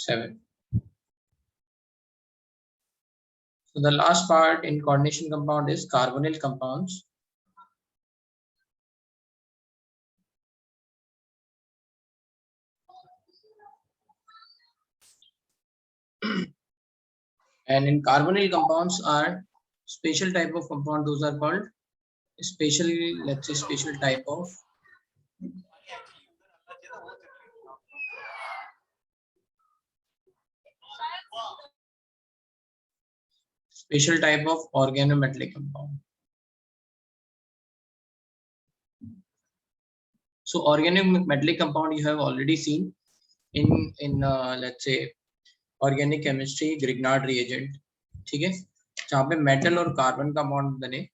7. So the last part in coordination compound is carbonyl compounds. And in carbonyl compounds are special type of compound. Those are called special, let's say special type of organometallic compound. So organometallic compound you have already seen in let's say organic chemistry Grignard reagent. ठीक है, जहाँ पे metal और carbon का bond बने,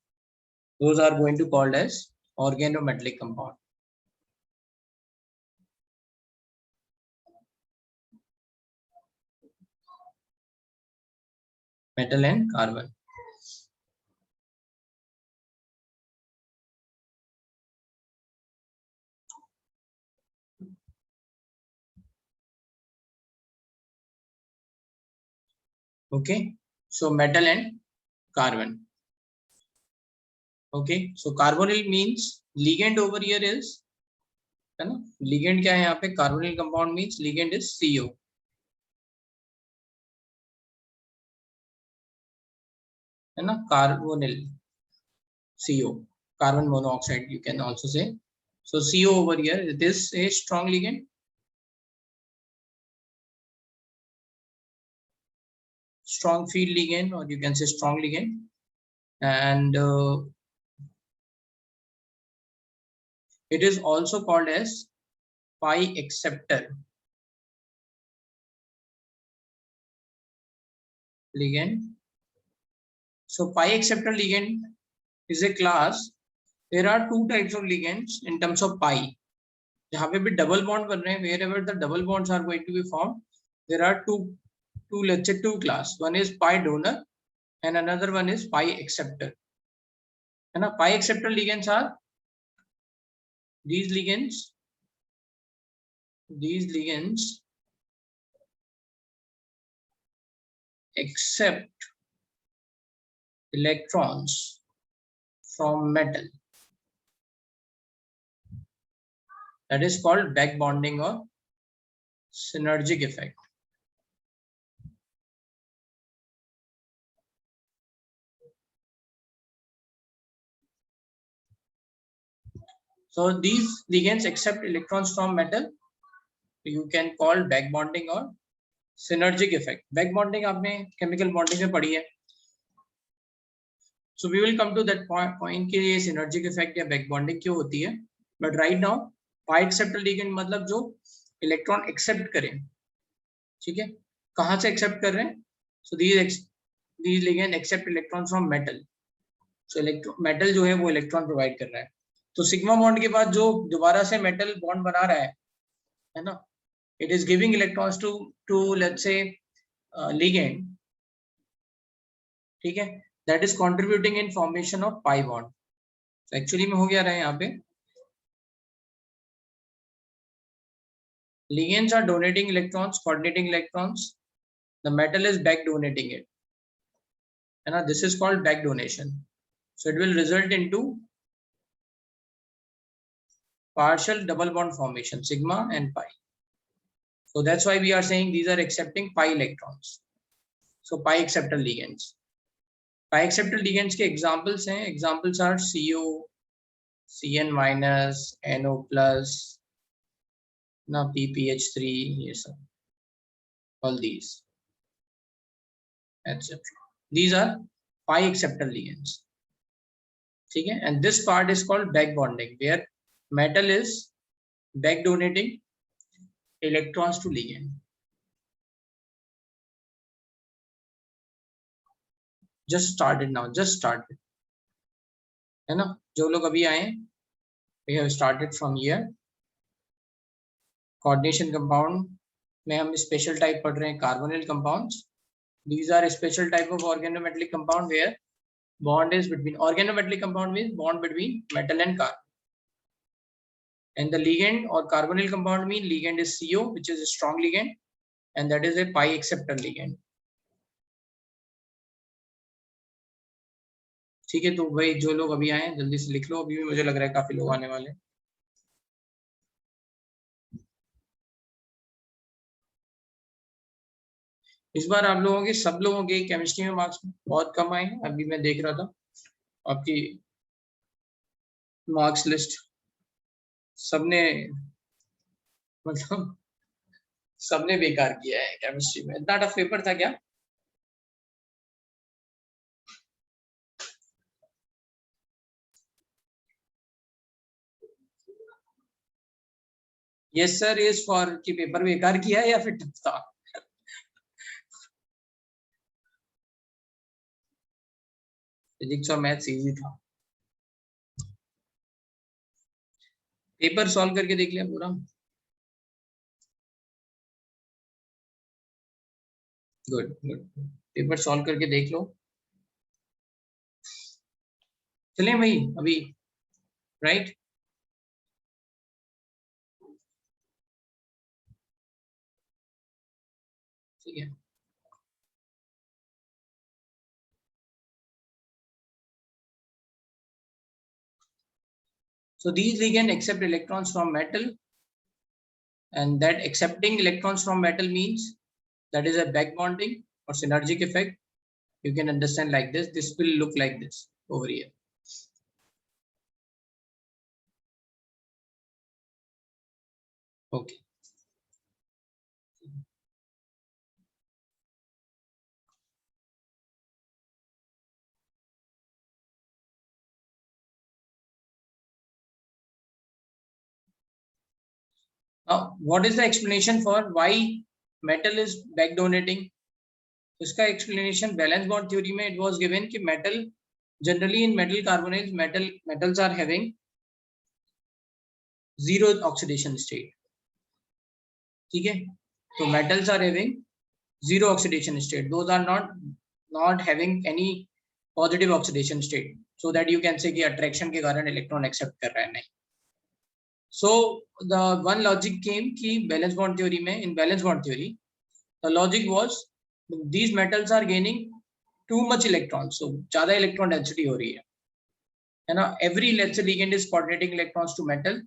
those are going to called as organometallic compound. Metal and carbon. Okay, so metal and carbon. Okay, so carbonyl means ligand over here is, है ना, ligand क्या है यहाँ पे, carbonyl compound means ligand is CO. है ना, carbonyl CO, carbon monoxide you can also say. So CO over here, it is a strong ligand. Strong field ligand, or you can say strong ligand, and it is also called as pi acceptor ligand. So pi acceptor ligand is a class. There are two types of ligands in terms of pi. जहाँ पे भी double bond बन रहे हैं, wherever the double bonds are going to be formed, there are two let's say two class. One is pi donor and another one is pi acceptor. है ना, pi acceptor ligands are these ligands accept electrons from metal. That is called back bonding or synergic effect. So these ligands accept electrons from metal. You can call back bonding or synergic effect. Back bonding आपने chemical bonding में पढ़ी है. So we will come to that point कि ये synergic effect या back bonding क्यों होती है. But right now pi acceptor ligand मतलब जो electron accept करें, ठीक है, कहाँ से accept कर रहे हैं? So these ligand accept electrons from metal. So metal जो है वो electron provide कर रहा है. तो सिग्मा बॉन्ड के बाद जो दोबारा से मेटल बॉन्ड बना रहा है ना, it is giving electrons to let's say ligand, ठीक है, that is contributing in formation of pi bond. So actually में हो गया रहा है यहाँ पे, ligands are donating electrons, coordinating electrons, the metal is back donating it, and this is called back donation. So it will result into partial double bond formation, sigma and pi. So that's why we are saying these are accepting pi electrons. So pi acceptor ligands. Pi acceptor ligands के examples हैं. Examples are CO, Cn minus, NO plus, now PPH3, yes, all these, etc. These are pi acceptor ligands. ठीक है? And this part is called back bonding, where metal is back donating electrons to ligand. Just started now, just started, है ना, जो लोग अभी आए, we have started from here. Coordination compound में हम special type पढ़ रहे हैं, carbonyl compounds. These are a special type of organometallic compound where bond is between, organometallic compound means bond between metal and carbon. And the ligand or carbonyl compound mean ligand is CO, which is a strong ligand, and that is a pi acceptor ligand. ठीक है, तो भाई जो लोग अभी आए हैं जल्दी से लिख लो, अभी भी मुझे लग रहा है काफी लोग आने वाले हैं. इस बार आप लोगों के सब लोगों के केमिस्ट्री में मार्क्स बहुत कम आए हैं. अभी मैं देख रहा था आपकी मार्क्स लिस्ट, सबने मतलब सबने बेकार किया है केमिस्ट्री में. इतना टफ पेपर था क्या? यस सर इज फॉर कि पेपर बेकार किया है या फिर टफ था? फिजिक्स और मैथ्स इजी था. पेपर सॉल्व करके देख लिया पूरा? Good good. पेपर सॉल्व करके देख लो. चलें भाई अभी, राइट? ठीक है. So these ligand accept electrons from metal, and that accepting electrons from metal means that is a back bonding or synergic effect. You can understand like this. This will look like this over here. Okay. Now, what is the explanation for why metal is back donating? इसका explanation valence bond theory में it was given कि metal generally in metal carbonates metals are having zero oxidation state. ठीक है, तो metals are having zero oxidation state. Those are not having any positive oxidation state, so that you can say कि attraction के कारण electron accept कर रहा है. नहीं. So the one logic came कि valence bond theory में, in valence bond theory the logic was these metals are gaining too much electrons, so ज़्यादा electron density हो रही है ना. Every let's say ligand is coordinating electrons to metal,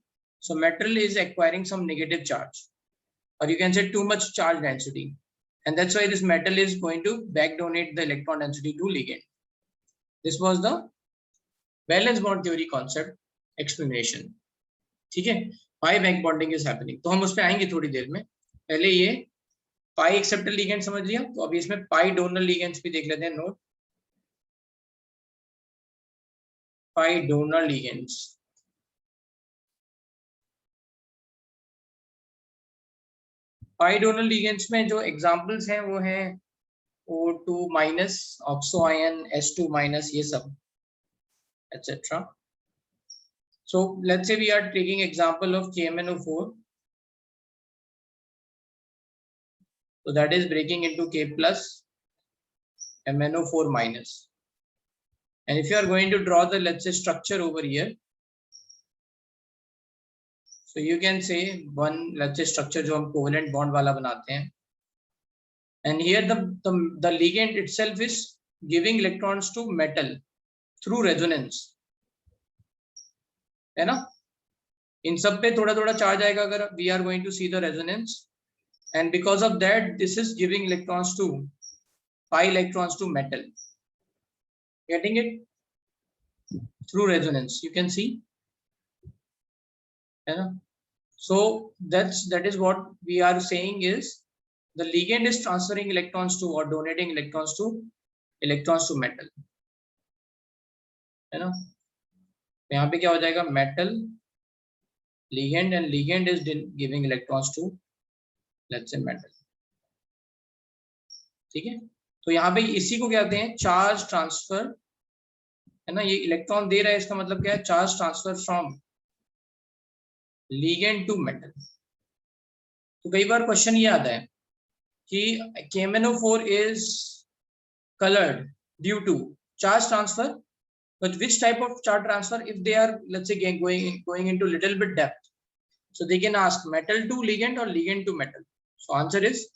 so metal is acquiring some negative charge, or you can say too much charge density, and that's why this metal is going to back donate the electron density to ligand. This was the valence bond theory concept explanation. ठीक है, पाई back bonding is happening, तो हम उस पर आएंगे थोड़ी देर में. पहले ये पाई एक्सेप्टर लिगेंड समझ लिया, तो अभी इसमें पाई डोनर लिगेंड्स भी देख लेते हैं. Note pi donor ligands. Pi donor ligands में जो एग्जांपल्स हैं वो हैं O2 minus, oxo ion, S2 minus, ये सब etc. So let's say we are taking example of KMnO4. So that is breaking into K plus MnO4 minus. And if you are going to draw the, let's say, structure over here, so you can say one, let's say, structure जो हम covalent bond वाला बनाते हैं, and here the ligand itself is giving electrons to metal through resonance, है ना. इन सब पे थोड़ा थोड़ा चार्ज आएगा अगर we are going to see the resonance, and because of that this is giving electrons to pi electrons to metal. Getting it? Through resonance you can see, है ना. So that is what we are saying is the ligand is transferring electrons to or donating electrons to metal, है ना. यहाँ पे क्या हो जाएगा, metal ligand, and ligand is giving electrons to, let's say, metal. ठीक है, तो यहाँ पे इसी को क्या कहते हैं, चार्ज ट्रांसफर, है ना. ये इलेक्ट्रॉन दे रहा है, इसका मतलब क्या है, charge transfer from ligand to metal. तो कई बार क्वेश्चन ये आता है कि KMnO4 is colored due to charge transfer, but which type of charge transfer? If they are, let's say, going into little bit depth, so they can ask metal to ligand or ligand to metal. So answer is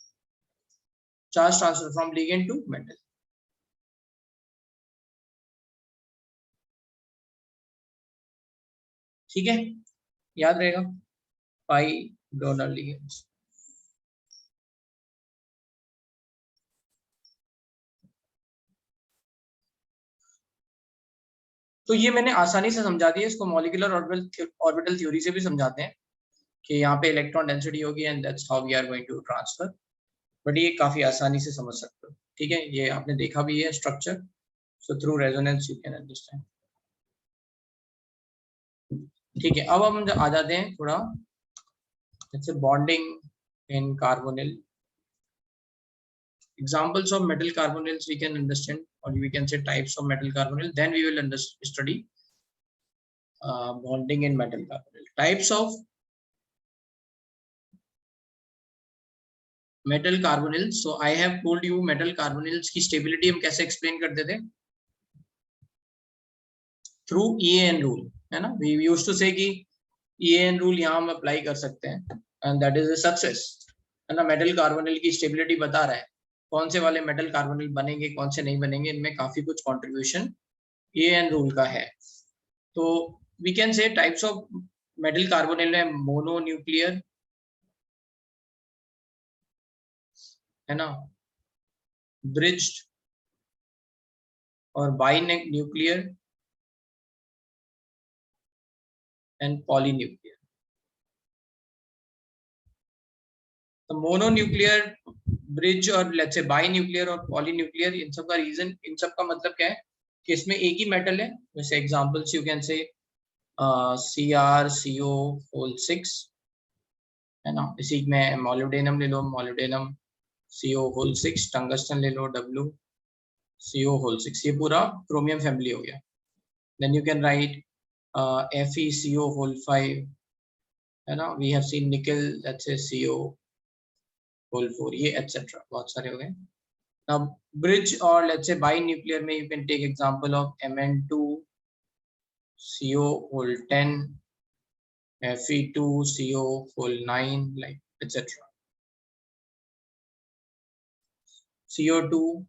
charge transfer from ligand to metal. ठीक है, याद रहेगा, पाई dollar ligands. तो ये मैंने आसानी से समझा दिया, इसको मॉलिक्यूलर ऑर्बिटल थ्योरी से भी समझाते हैं कि यहाँ पे इलेक्ट्रॉन डेंसिटी होगी and that's how we are going to transfer. But ये काफी आसानी से समझ सकते हो, ठीक है, ये आपने देखा भी है structure, so through resonance you can understand. ठीक है, अब हम आ जाते हैं थोड़ा जैसे bonding in carbonyl. Examples of metal carbonyls we can understand, or we can say types of metal carbonyl. Then we will study bonding in metal carbonyl. Types of metal carbonyls. So I have told you metal carbonyls की stability हम कैसे explain करते थे? Through EAN rule, है ना? We used to say कि EAN rule यहाँ हम apply कर सकते हैं, and that is a success. है ना? metal carbonyl की stability बता रहा है कौन से वाले मेटल कार्बोनिल बनेंगे, कौन से नहीं बनेंगे, इनमें काफी कुछ कंट्रीब्यूशन EAN रूल का है। तो we can say types of metal carbonyl है, मोनो न्यूक्लियर, है ना, ब्रिज्ड और binuclear and polynuclear. तो मोनो न्यूक्लियर, ब्रिज और लेट्स से बाई न्यूक्लियर और पॉली न्यूक्लियर, इन सब का रीजन, इन सब का मतलब क्या है कि इसमें एक ही मेटल है। जैसे examples you can say CrCO6, है ना, इसी में मोलिब्डेनम ले लो, मोलिब्डेनम CO6, टंगस्टन ले लो CO6, ये पूरा क्रोमियम फैमिली हो गया। Then you can write FeCO5, है ना, वी हैव सीन निकल, लेट्स से CO4, ये एटसेट्रा बहुत सारे हो गए। Now bridge और let's say bi nuclear में you can take example of Mn2 CO10, Fe2 CO9, like etc. CO2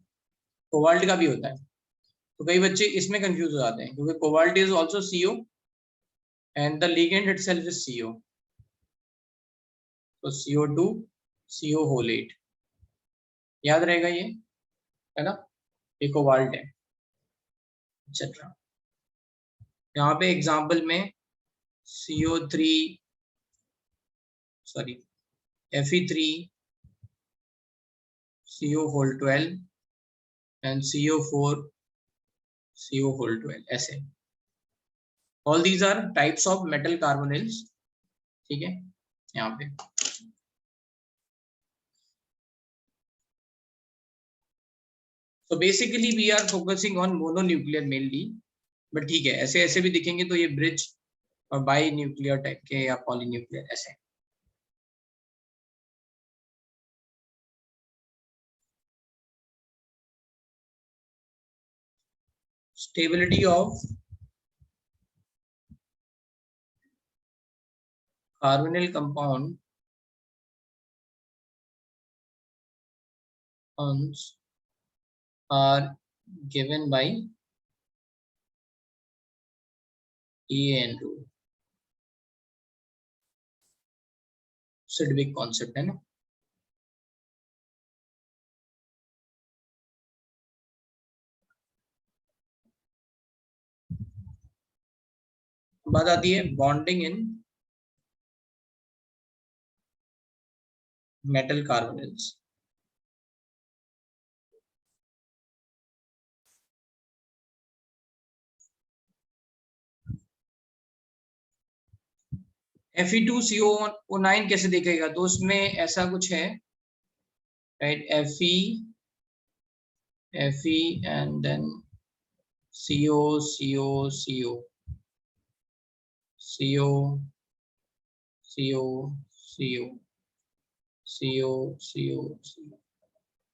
cobalt का भी होता है, तो कई बच्चे इसमें कंफ्यूज हो जाते हैं क्योंकि cobalt is also CO and the ligand itself is CO, तो CO2 CO8 याद रहेगा ये, है ना, ये कोबाल्ट है etc. यहाँ पे एग्जाम्पल में CO3 sorry Fe3 CO12 and CO4 CO12 ऐसे, all these are types of metal carbonyls। ठीक है, यहाँ पे so basically we are focusing on mononuclear mainly, but ठीक है, ऐसे ऐसे भी दिखेंगे तो ये ब्रिज और बाई न्यूक्लियर टाइप के या पॉलीन्यूक्लियर ऐसे। Stability of carbonyl compound are given by EAN rule। Sidgwick concept है ना। बात आती है bonding in metal carbonyls. Fe2CO9 कैसे देखेगा, तो उसमें ऐसा कुछ है, right, Fe and then CO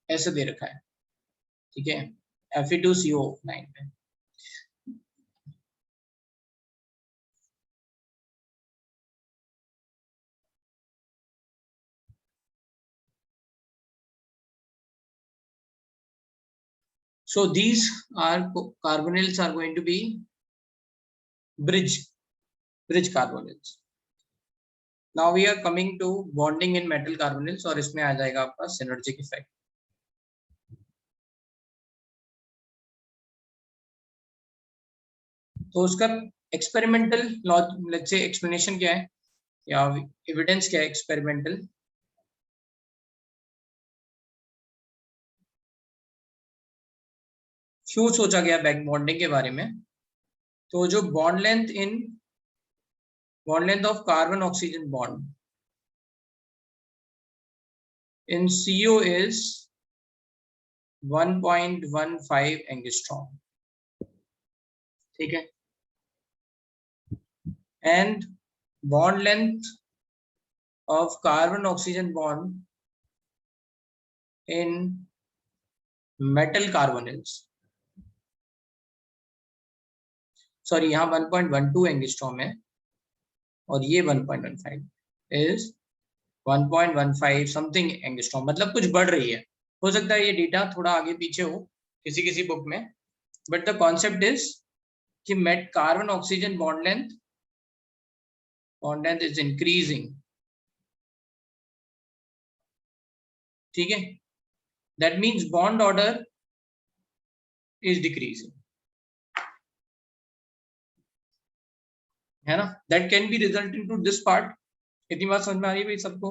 ऐसे दे रखा है, ठीक है, Fe2CO9 पे। So these are carbonyls are going to be bridge carbonyls. Now we are coming to bonding in metal carbonyls और इसमें आ जाएगा आपका synergic effect. तो उसका एक्सपेरिमेंटल लेट्स से एक्सप्लेनेशन क्या है या एविडेंस क्या है एक्सपेरिमेंटल? क्यों सोचा गया बैक बॉन्डिंग के बारे में? तो जो bond length of carbon oxygen bond in CO is 1.15 angstrom, ठीक है, and bond length of carbon oxygen bond in metal carbonyls, sorry यहाँ 1.12 एंगस्ट्रॉम है और ये 1.15 इज 1.15 समथिंग एंगस्ट्रॉम, मतलब कुछ बढ़ रही है. हो सकता है ये डेटा थोड़ा आगे पीछे हो किसी बुक में, बट द कॉन्सेप्ट इज कि मेट carbon oxygen bond length is increasing, ठीक है. That means bond order is decreasing, है ना. That can be resulting to this part. इतनी बात समझ में आ रही है भाई सबको?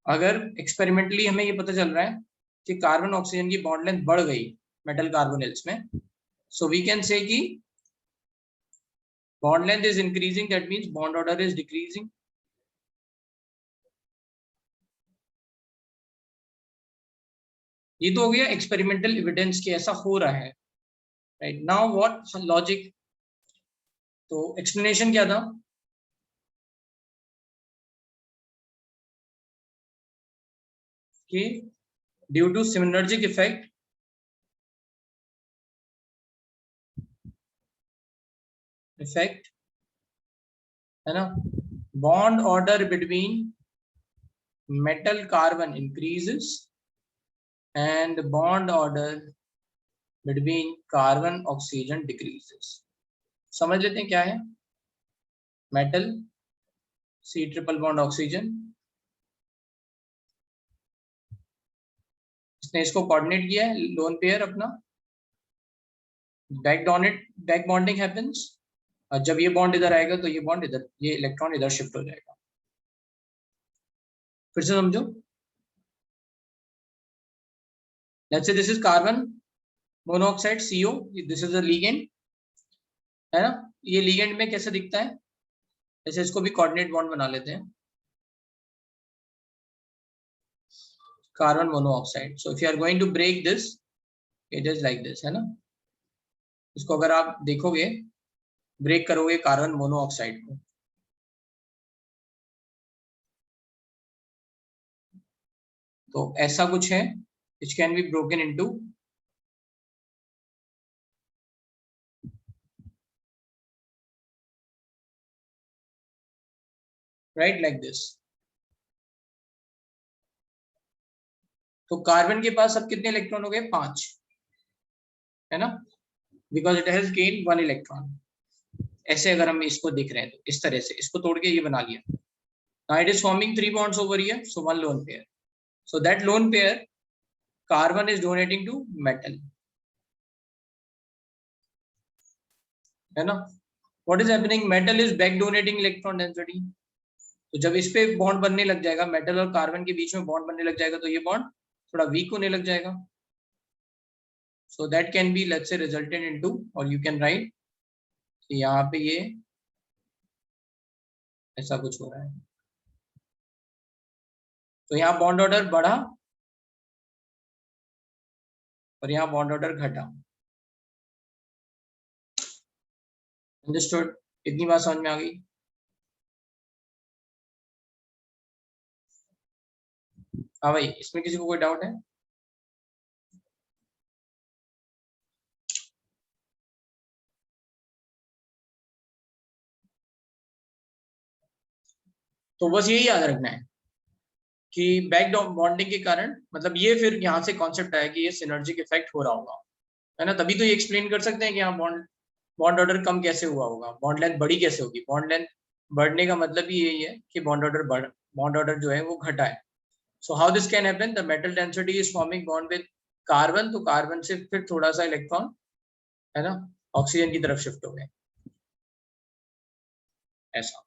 अगर एक्सपेरिमेंटली हमें ये पता चल रहा है कि कार्बन ऑक्सीजन की बॉन्ड लेंथ बढ़ गई मेटल कार्बोनिल्स में, सो वी कैन से कि bond length is increasing, that means bond order is decreasing. ये तो हो गया एक्सपेरिमेंटल एविडेंस कि ऐसा हो रहा है, राइट. Now what logic? तो एक्सप्लेनेशन क्या था कि ड्यू टू सिनर्जिक इफेक्ट है ना, bond order between metal carbon increases and bond order between carbon oxygen decreases. समझ लेते हैं क्या है metal C triple bond oxygen. इसने इसको कोऑर्डिनेट किया है लोन पेयर अपना, बैक बॉन्डिंग हैपेंस, और जब ये बॉन्ड इधर आएगा तो ये बॉन्ड इधर, ये इलेक्ट्रॉन इधर शिफ्ट हो जाएगा. फिर से समझो. Let's say this is carbon monoxide CO, this is a ligand, है ना. ये लिगेंड में कैसे दिखता है? जैसे इसको भी कोऑर्डिनेट बॉन्ड बना लेते हैं, carbon monoxide. So if you are going to break this, it is like this, है ना. इसको अगर आप देखोगे, ब्रेक करोगे कार्बन मोनोऑक्साइड को, तो ऐसा कुछ है which can be broken into right like this. तो कार्बन के पास अब कितने इलेक्ट्रॉन हो गए? 5, है ना, because it has gain 1 electron. ऐसे अगर हम इसको देख रहे हैं तो इस तरह से इसको तोड़ के ये बना लिया. Now it is forming 3 bonds over here, so 1 lone pair. So that lone pair carbon is donating to metal, है ना. what is happening? metal is back donating electron density. तो जब इस पे बॉन्ड बनने लग जाएगा, मेटल और कार्बन के बीच में बॉन्ड बनने लग जाएगा, तो ये बॉन्ड थोड़ा वीक होने लग जाएगा. So that can B let's say resulted into, और यू कैन राइट कि यहाँ पे ये ऐसा कुछ हो रहा है. तो यहाँ बॉन्ड ऑर्डर बढ़ा और यहाँ बॉन्ड ऑर्डर घटा. अंडरस्टूड? इतनी बात समझ में आ गई? हाँ भाई, इसमें किसी को कोई डाउट है? तो बस यही याद रखना है कि बैक बॉन्डिंग के कारण, मतलब ये फिर यहाँ से कॉन्सेप्ट आया कि ये सिनर्जिक इफेक्ट हो रहा होगा, है ना। तभी तो ये एक्सप्लेन कर सकते हैं कि यहाँ बॉन्ड ऑर्डर कम कैसे हुआ होगा, बॉन्ड लेंथ बड़ी कैसे होगी। बॉन्ड लेंथ बढ़ने का मतलब ही यही है कि बॉन्ड ऑर्डर जो है वो घटा है। So how this can happen, the metal density is forming bond with carbon, तो कार्बन से फिर थोड़ा सा इलेक्ट्रॉन, है ना, ऑक्सीजन की तरफ शिफ्ट हो गए, ऐसा।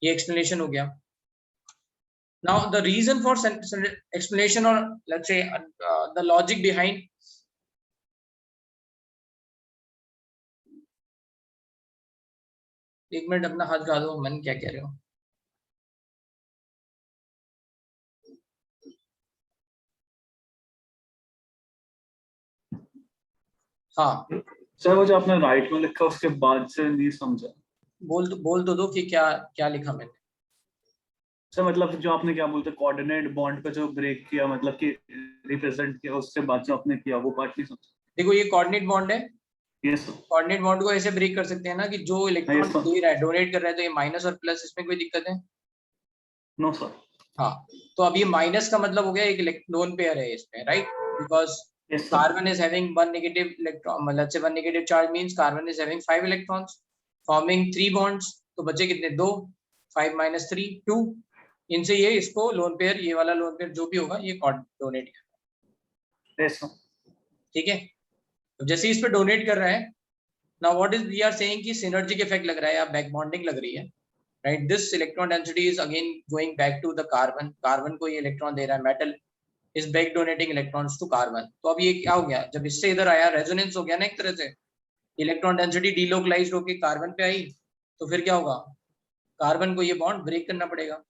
ये एक्सप्लेनेशन हो गया। Now the reason for explanation, or let's say the logic behind, एक मिनट अपना हाथ गा दो, मन क्या कह रहे हो। हाँ सर वो जो आपने राइट में लिखा उसके बाद से नहीं समझा। बोल तो दो कि क्या क्या लिखा मैंने। सर मतलब जो आपने क्या बोलते कोऑर्डिनेट बॉन्ड पे जो ब्रेक किया, मतलब कि रिप्रेजेंट किया, उसके बाद जो आपने किया वो पार्ट नहीं समझा। देखो ये कोऑर्डिनेट बॉन्ड है। Yes sir. कोऑर्डिनेट बॉन्ड को ऐसे ब्रेक कर सकते हैं ना कि जो इलेक्ट्रॉन यस सर। दे रहा है, डोनेट कर रहा है, तो ये माइनस और प्लस, इसमें कोई दिक्कत है? No sir. हाँ, तो अब ये माइनस का मतलब हो गया एक लोन पेयर है इसमें, right, because yes sir. carbon is having one negative electron, let's say one negative charge means carbon is having 5 electrons forming 3 bonds, तो बचे कितने, 2, 5 minus 3 2, इनसे ये इसको लोन पेयर, ये वाला लोन पेयर जो भी होगा ये डोनेट कर, यस सर। ठीक है। तो जैसे इस पे डोनेट कर रहा है, now what is we are saying कि सिनर्जिक इफेक्ट लग रहा है या बैक बॉन्डिंग लग रही है, right. This electron density is again going back to the carbon, carbon को ये इलेक्ट्रॉन दे रहा है, metal is back donating electrons to carbon. तो अब ये क्या हो गया, जब इससे इधर आया रेजोनेंस हो गया ना एक तरह से, इलेक्ट्रॉन डेंसिटी डीलोकलाइज्ड होकर कार्बन पे आई, तो फिर क्या होगा, कार्बन को ये बॉन्ड ब्रेक करना पड़ेगा।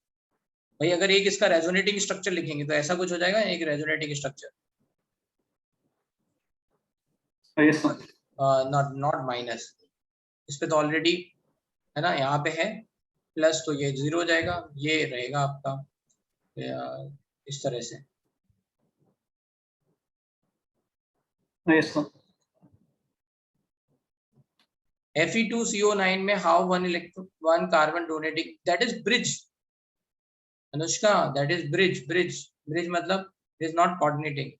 भाई अगर एक इसका रेजोनेटिंग स्ट्रक्चर लिखेंगे तो ऐसा कुछ हो जाएगा, एक resonating structure, yes sir. Not minus. इस पे तो ऑलरेडी, है ना, यहाँ पे है प्लस, तो ये 0 हो जाएगा, ये रहेगा आपका इस तरह से। Yes sir. Fe2CO9 में how one carbon donating, that is bridge, Anushka, that is bridge, bridge मतलब it is not coordinating.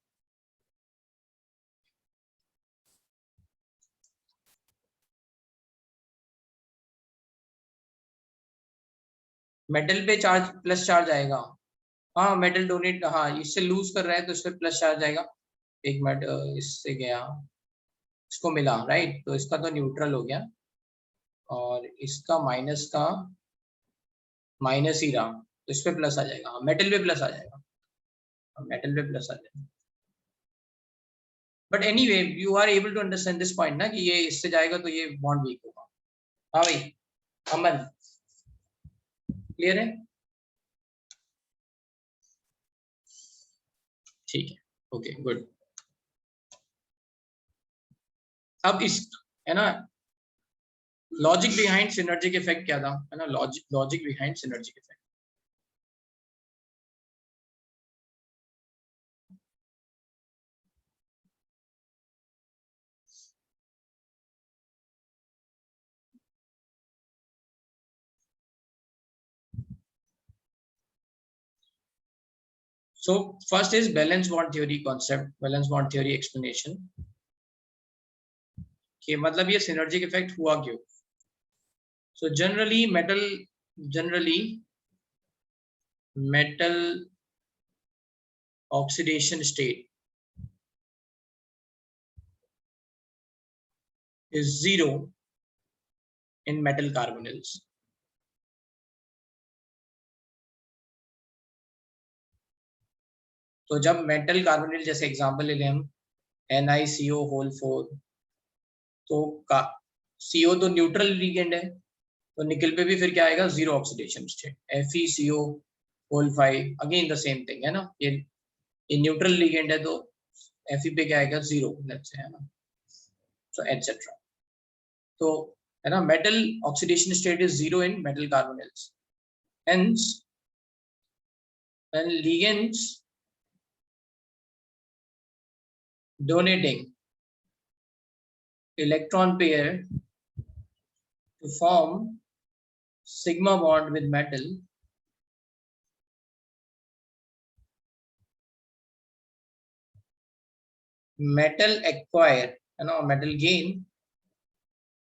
Metal पे चार्ज प्लस चार्ज आएगा, हाँ मेटल डोनेट, हाँ इससे लूज कर रहा है तो इस पे प्लस चार्ज आएगा। एक मिनट, इससे गया, इसको मिला, राइट, तो इसका तो न्यूट्रल हो गया, और इसका माइनस का माइनस ही रहा, तो इस पे प्लस आ जाएगा, मेटल पे प्लस आ जाएगा, मेटल पे प्लस आ जाएगा। But anyway you are able to understand this point ना, कि ये इससे जाएगा तो ये बॉन्ड वीक होगा। हाँ भाई अमन, क्लियर है, ठीक है, ओके गुड। अब इस, है ना, लॉजिक बिहाइंड सिनर्जिक इफेक्ट क्या था, है ना, logic behind synergic effect. So first is valence bond theory concept, valence bond theory explanation, कि मतलब ये synergic effect हुआ क्यों। So generally metal oxidation state is 0 in metal carbonyls. तो जब मेटल कार्बोनिल, जैसे एग्जांपल ले लें हम NiCO4, तो CO तो न्यूट्रल लिगेंड है, तो निकल पे भी फिर क्या आएगा, 0 oxidation state, FeCO5 again the same thing, है ना, ये न्यूट्रल लिगेंड है, तो Fe पे क्या आएगा, 0, लेट्स से, है ना, so etc. तो है ना, metal oxidation state is 0 in metal carbonyls, hence when ligands donating electron pair to form sigma bond with metal, metal acquire, metal gain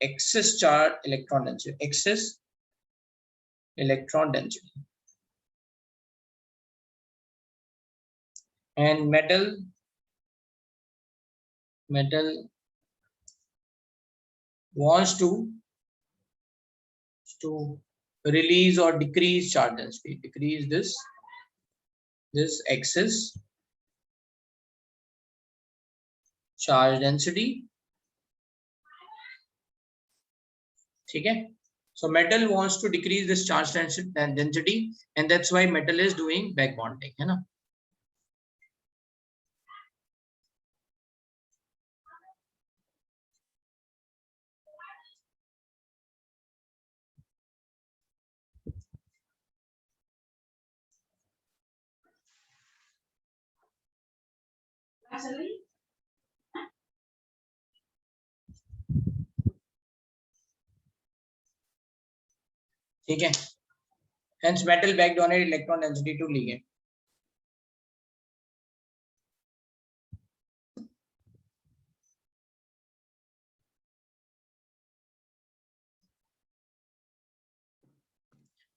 excess charge electron density, excess electron density, and metal wants to release or decrease charge density, decrease this excess charge density. ठीक है, so metal wants to decrease this charge density and that's why metal is doing back bonding, है ना. ठीक है, hence metal back donate electron density to ligand.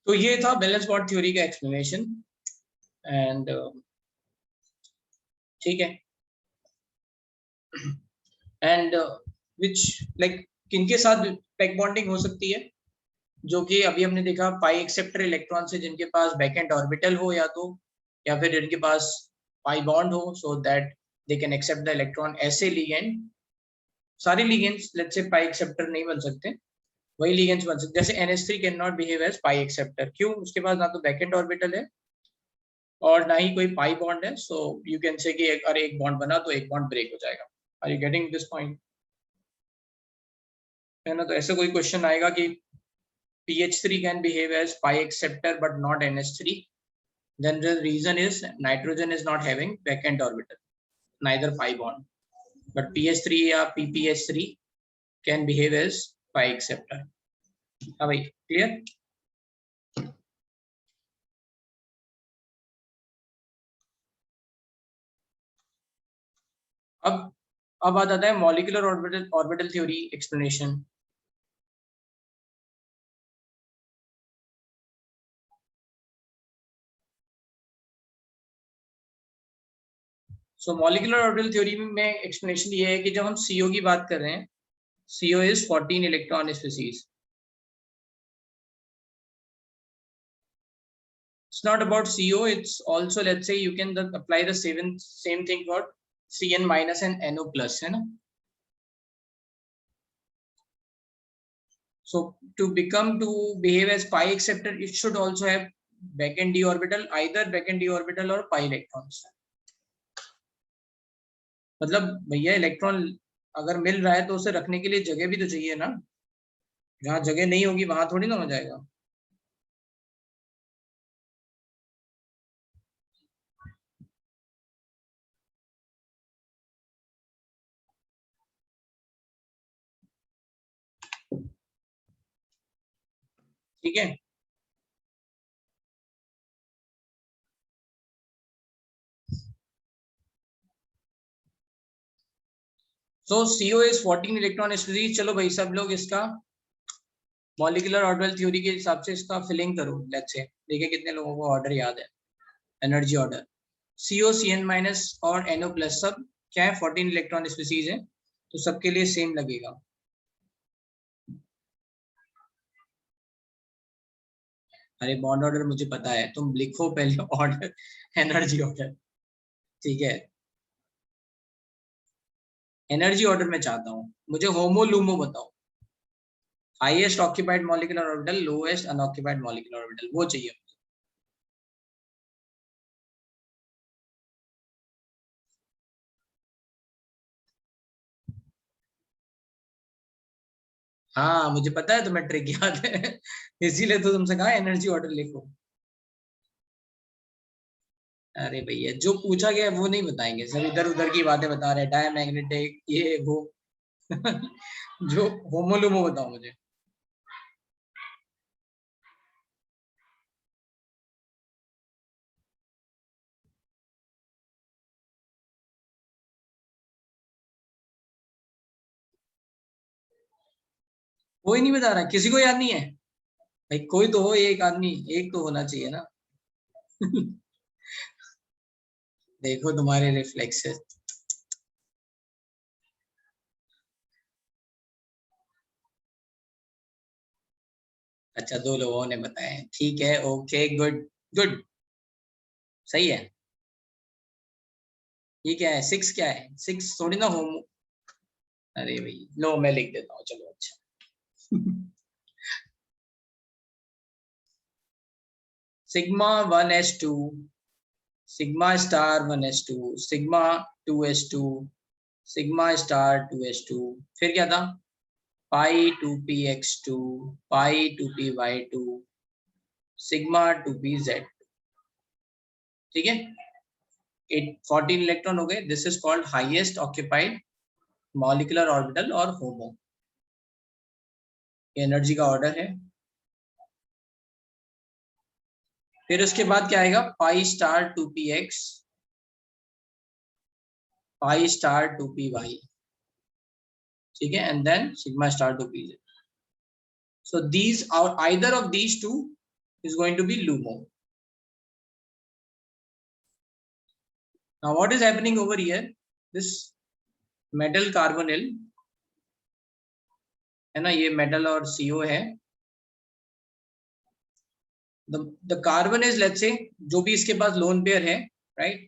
तो ये था valence bond theory का एक्सप्लेनेशन एंड ठीक है, एंड विच लाइक किनके साथ बैक बॉन्डिंग हो सकती है, जो कि अभी हमने देखा पाई एक्सेप्टर इलेक्ट्रॉन से जिनके पास बैक एंड ऑर्बिटल हो या फिर जिनके पास पाई बॉन्ड हो, so that they can accept the electron. ऐसे लिगेंड, सारे ligands let's say pi acceptor नहीं बन सकते, वही लिगेंड्स बन सकते. जैसे NH3 can not behave as pi acceptor, क्यों? उसके पास ना तो बैक एंड ऑर्बिटल है और ना ही कोई पाई बॉन्ड है. सो यू कैन से कि अगर एक बॉन्ड बना तो एक बॉन्ड ब्रेक हो जाएगा. Are you getting this point? है ना. तो ऐसा कोई क्वेश्चन आएगा कि PH3 can behave as pi acceptor but not NH3, then the reason is nitrogen is not having vacant orbital, neither pi bond, but PH3 या PPH3 can behave as pi acceptor. हाँ भाई, clear? अब बात आता है molecular orbital theory explanation. सो molecular orbital theory में explanation ये है कि जब हम CO की बात कर रहे हैं, CO is 14 electron species. It's not about CO, it's also, let's say, you can apply the same thing for Cn minus and NO plus, है ना. So to behave as pi acceptor, it should also have back and d orbital, either back and d orbital or pi electrons. मतलब भैया electron अगर मिल रहा है तो उसे रखने के लिए जगह भी तो चाहिए ना. जहाँ जगह नहीं होगी वहां थोड़ी ना हो जाएगा. ठीक है. So CO is 14 electron species. चलो भाई सब लोग इसका मॉलिक्यूलर ऑर्बिटल थ्योरी के हिसाब से इसका फिलिंग करो. लेट्स से देखिए कितने लोगों को ऑर्डर याद है. Energy order CO, Cn minus और NO प्लस सब क्या है, 14 इलेक्ट्रॉन स्पीसीज है, तो सबके लिए सेम लगेगा. अरे बॉन्ड ऑर्डर मुझे पता है, तुम लिखो पहले ऑर्डर, एनर्जी ऑर्डर. ठीक है, एनर्जी ऑर्डर में चाहता हूँ. मुझे होमो लूमो बताओ. Highest occupied molecular orbital, lowest unoccupied molecular orbital, वो चाहिए. हाँ मुझे पता है तुम्हें ट्रिक याद है, इसीलिए तो तुमसे कहा एनर्जी ऑर्डर लिखो. अरे भैया जो पूछा गया वो नहीं बताएंगे, सब इधर उधर की बातें बता रहे हैं, डायमैग्नेटिक ये वो. जो होमोलुमो बताओ मुझे. कोई नहीं बता रहा, किसी को याद नहीं है भाई? कोई तो हो, एक आदमी, एक तो होना चाहिए ना। देखो तुम्हारे रिफ्लेक्सेस। अच्छा, दो लोगों ने बताया, ठीक है, ओके, गुड। गुड, सही है। ये क्या है? सिक्स क्या है? सिक्स थोड़ी ना होम। अरे भाई लो, मैं लिख देता हूँ, चलो अच्छा। Sigma 1s2, sigma star 1s2, sigma 2s2, sigma star 2s2, फिर क्या था? पाई 2px2, पाई 2py2, सिग्मा 2pz। ठीक है, 14 इलेक्ट्रॉन हो गए। This is called highest occupied molecular orbital और होमो। ये एनर्जी का ऑर्डर है। फिर उसके बाद क्या आएगा? पाई स्टार 2px, पाई स्टार 2py। ठीक है, and then sigma star 2pz। So these are either of these two is going to be LUMO. Now what is happening over here? This metal carbonyl है ना, ये मेटल और CO है। The carbon is, let's say, जो भी इसके पास lone pair है, right?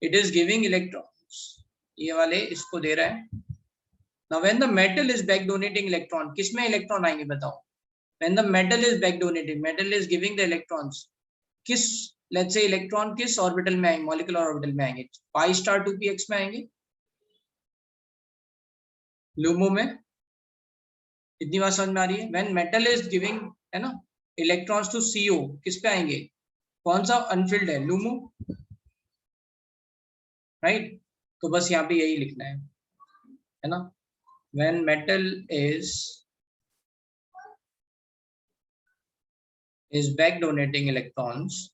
It is giving electrons, ये वाले इसको दे रहा है। Now when the metal is back donating electron, किसमें इलेक्ट्रॉन आएंगे बताओ? When the metal is back donating, metal is giving the electrons, किस, let's say, इलेक्ट्रॉन किस ऑर्बिटल में आएंगे? मॉलिक्यूलर ऑर्बिटल में आएंगे, पाई स्टार 2px में आएंगे, लूमो में। इतनी बात समझ में आ रही है? व्हेन मेटल इज गिविंग, है ना, इलेक्ट्रॉन्स टू सीओ, किस पे आएंगे? कौन सा अनफिल्ड है? LUMO, right? तो बस यहाँ पे यही लिखना है ना, when metal is back donating electrons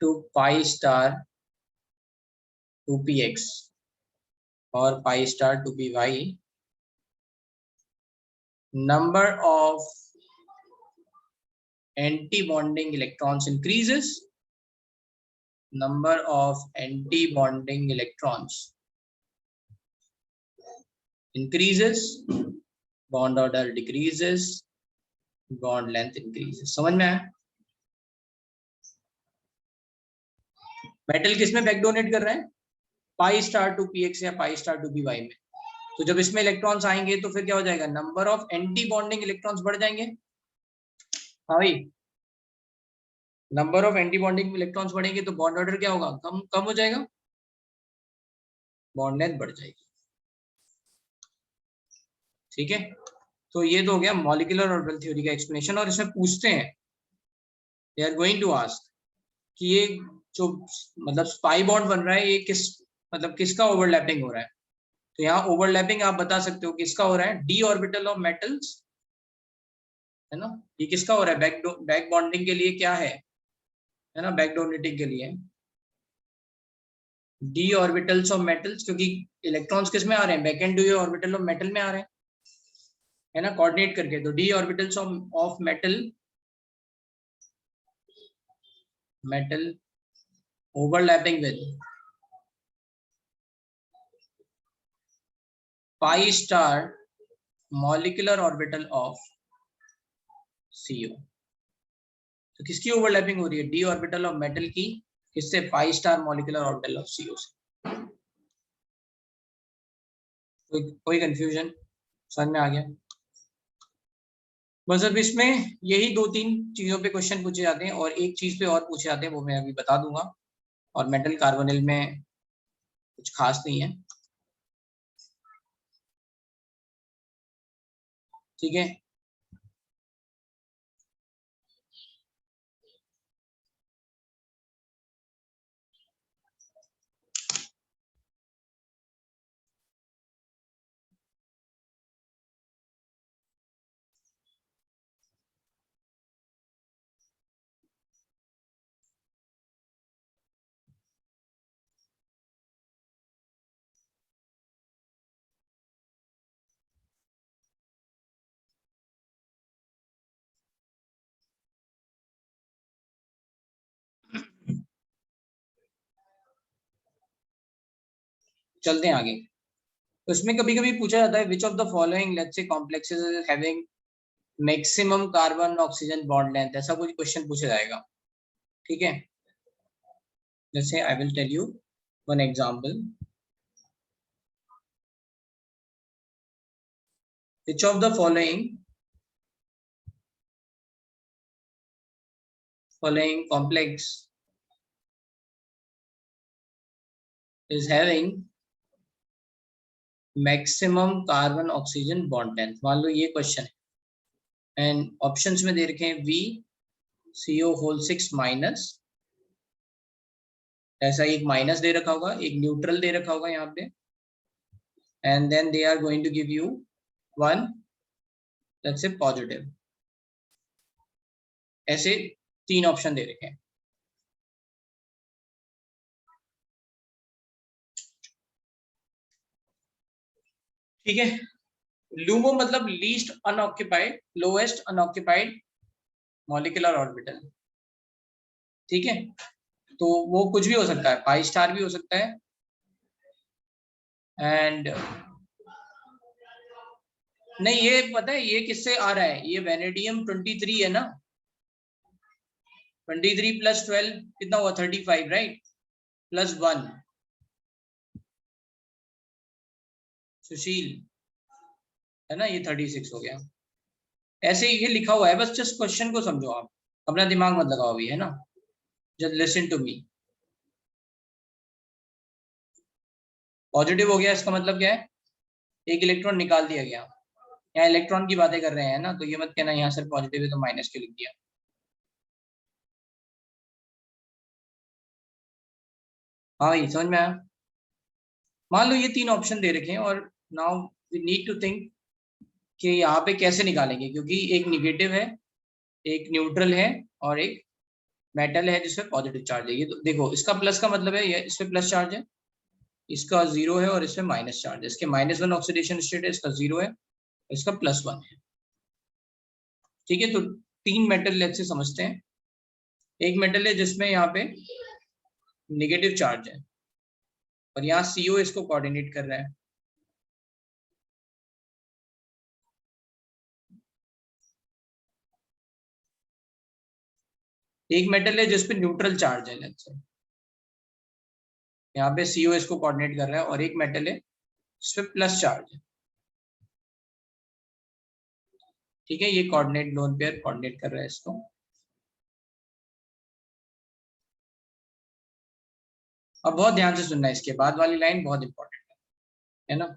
to pi star 2px और pi star 2py, number of anti-bonding electrons increases, number of anti-bonding electrons increases, bond order decreases, bond length increases। समझ में आया? मेटल किस में बैक डोनेट कर रहा है? पाई star 2px या पाई स्टार 2py में। तो जब इसमें इलेक्ट्रॉन्स आएंगे तो फिर क्या हो जाएगा? Number of anti bonding electrons बढ़ जाएंगे। हाँ भाई, number of anti bonding electrons बढ़ेंगे तो बॉन्ड ऑर्डर क्या होगा? कम कम हो जाएगा, बॉन्ड लेंथ बढ़ जाएगी। ठीक है, तो ये तो हो गया मॉलिक्यूलर ऑर्बिटल थ्योरी का एक्सप्लेनेशन। और इसमें पूछते हैं, they are going to ask कि ये जो मतलब स्पाई बॉन्ड बन रहा है, ये किस मतलब किसका ओवरलैपिंग हो रहा है? तो यहाँ ओवरलैपिंग आप बता सकते हो किसका हो रहा है? डी ऑर्बिटल ऑफ मेटल्स, है ना। ये किसका हो रहा है? बैक बॉन्डिंग के लिए क्या है ना, बैक डोनेटिंग के लिए डी ऑर्बिटल्स ऑफ मेटल्स, क्योंकि इलेक्ट्रॉन्स किस में आ रहे हैं? Back and D orbital of metal में आ रहे हैं, है ना, कोऑर्डिनेट करके। तो D orbitals of metal overlapping with pi star molecular orbital of CO। तो किसकी ओवरलैपिंग हो रही है? डी ऑर्बिटल ऑफ मेटल की, किससे? Pi star molecular orbital of CO से। कोई कंफ्यूजन? समझ में आ गया? बस अब इसमें यही दो तीन चीजों पे क्वेश्चन पूछे जाते हैं, और एक चीज पे और पूछे जाते हैं, वो मैं अभी बता दूंगा। और मेटल कार्बोनिल में कुछ खास नहीं है। ठीक है, चलते हैं आगे। तो इसमें कभी कभी पूछा जाता है which of the following let's say complexes is having maximum carbon oxygen bond length, ऐसा कुछ क्वेश्चन पूछा जाएगा। ठीक है, जैसे I will tell you one example, which of the following complex is having maximum carbon oxygen bond length. मान लो ये क्वेश्चन है एंड ऑप्शंस में दे रखे हैं VCO6 माइनस, ऐसा एक माइनस दे रखा होगा, एक न्यूट्रल दे रखा होगा यहाँ पे, and then they are going to give you one let's say positive. ऐसे 3 ऑप्शन दे रखे हैं। ठीक है, लूमो मतलब least unoccupied, lowest unoccupied molecular orbital. ठीक है, तो वो कुछ भी हो सकता है, पाई स्टार भी हो सकता है, एंड नहीं ये पता है ये किससे आ रहा है, ये वेनेडियम 23 है ना, 23 प्लस 12 कितना हुआ 35, राइट, प्लस 1 सुशील है ना, ये 36 हो गया। ऐसे ये लिखा हुआ है, बस जस्ट क्वेश्चन को समझो आप, अपना दिमाग मत लगाओ अभी, है ना, just listen to me. Positive हो गया, इसका मतलब क्या है, एक इलेक्ट्रॉन निकाल दिया गया। यहाँ इलेक्ट्रॉन की बातें कर रहे हैं ना, तो ये मत कहना यहाँ सिर्फ पॉजिटिव है तो माइनस क्यों लिख दिया। हाँ भाई समझ में आया। मान लो ये 3 ऑप्शन दे रखे हैं और now we need to think कि यहाँ पे कैसे निकालेंगे, क्योंकि एक निगेटिव है, एक न्यूट्रल है और एक मेटल है जिसपे पॉजिटिव चार्ज है। ये तो देखो इसका प्लस का मतलब है ये इस पे प्लस चार्ज है, इसका 0 है और इसमें माइनस चार्ज है, इसके -1 ऑक्सीडेशन स्टेट है, इसका 0 है, इसका +1 है। ठीक है, तो 3 मेटल लेट से समझते हैं। एक मेटल है जिसमें यहाँ पे नेगेटिव चार्ज है और यहाँ CO इसको कोऑर्डिनेट कर रहा है। एक मेटल है जिसपे न्यूट्रल चार्ज है, लेट्स से यहाँ पे CO इसको कोऑर्डिनेट कर रहा है, और एक मेटल है जिसपे प्लस चार्ज है। ठीक है, ये कोऑर्डिनेट लोन पेयर कोऑर्डिनेट कर रहा है इसको। अब बहुत ध्यान से सुनना है, इसके बाद वाली लाइन बहुत इंपॉर्टेंट है ना।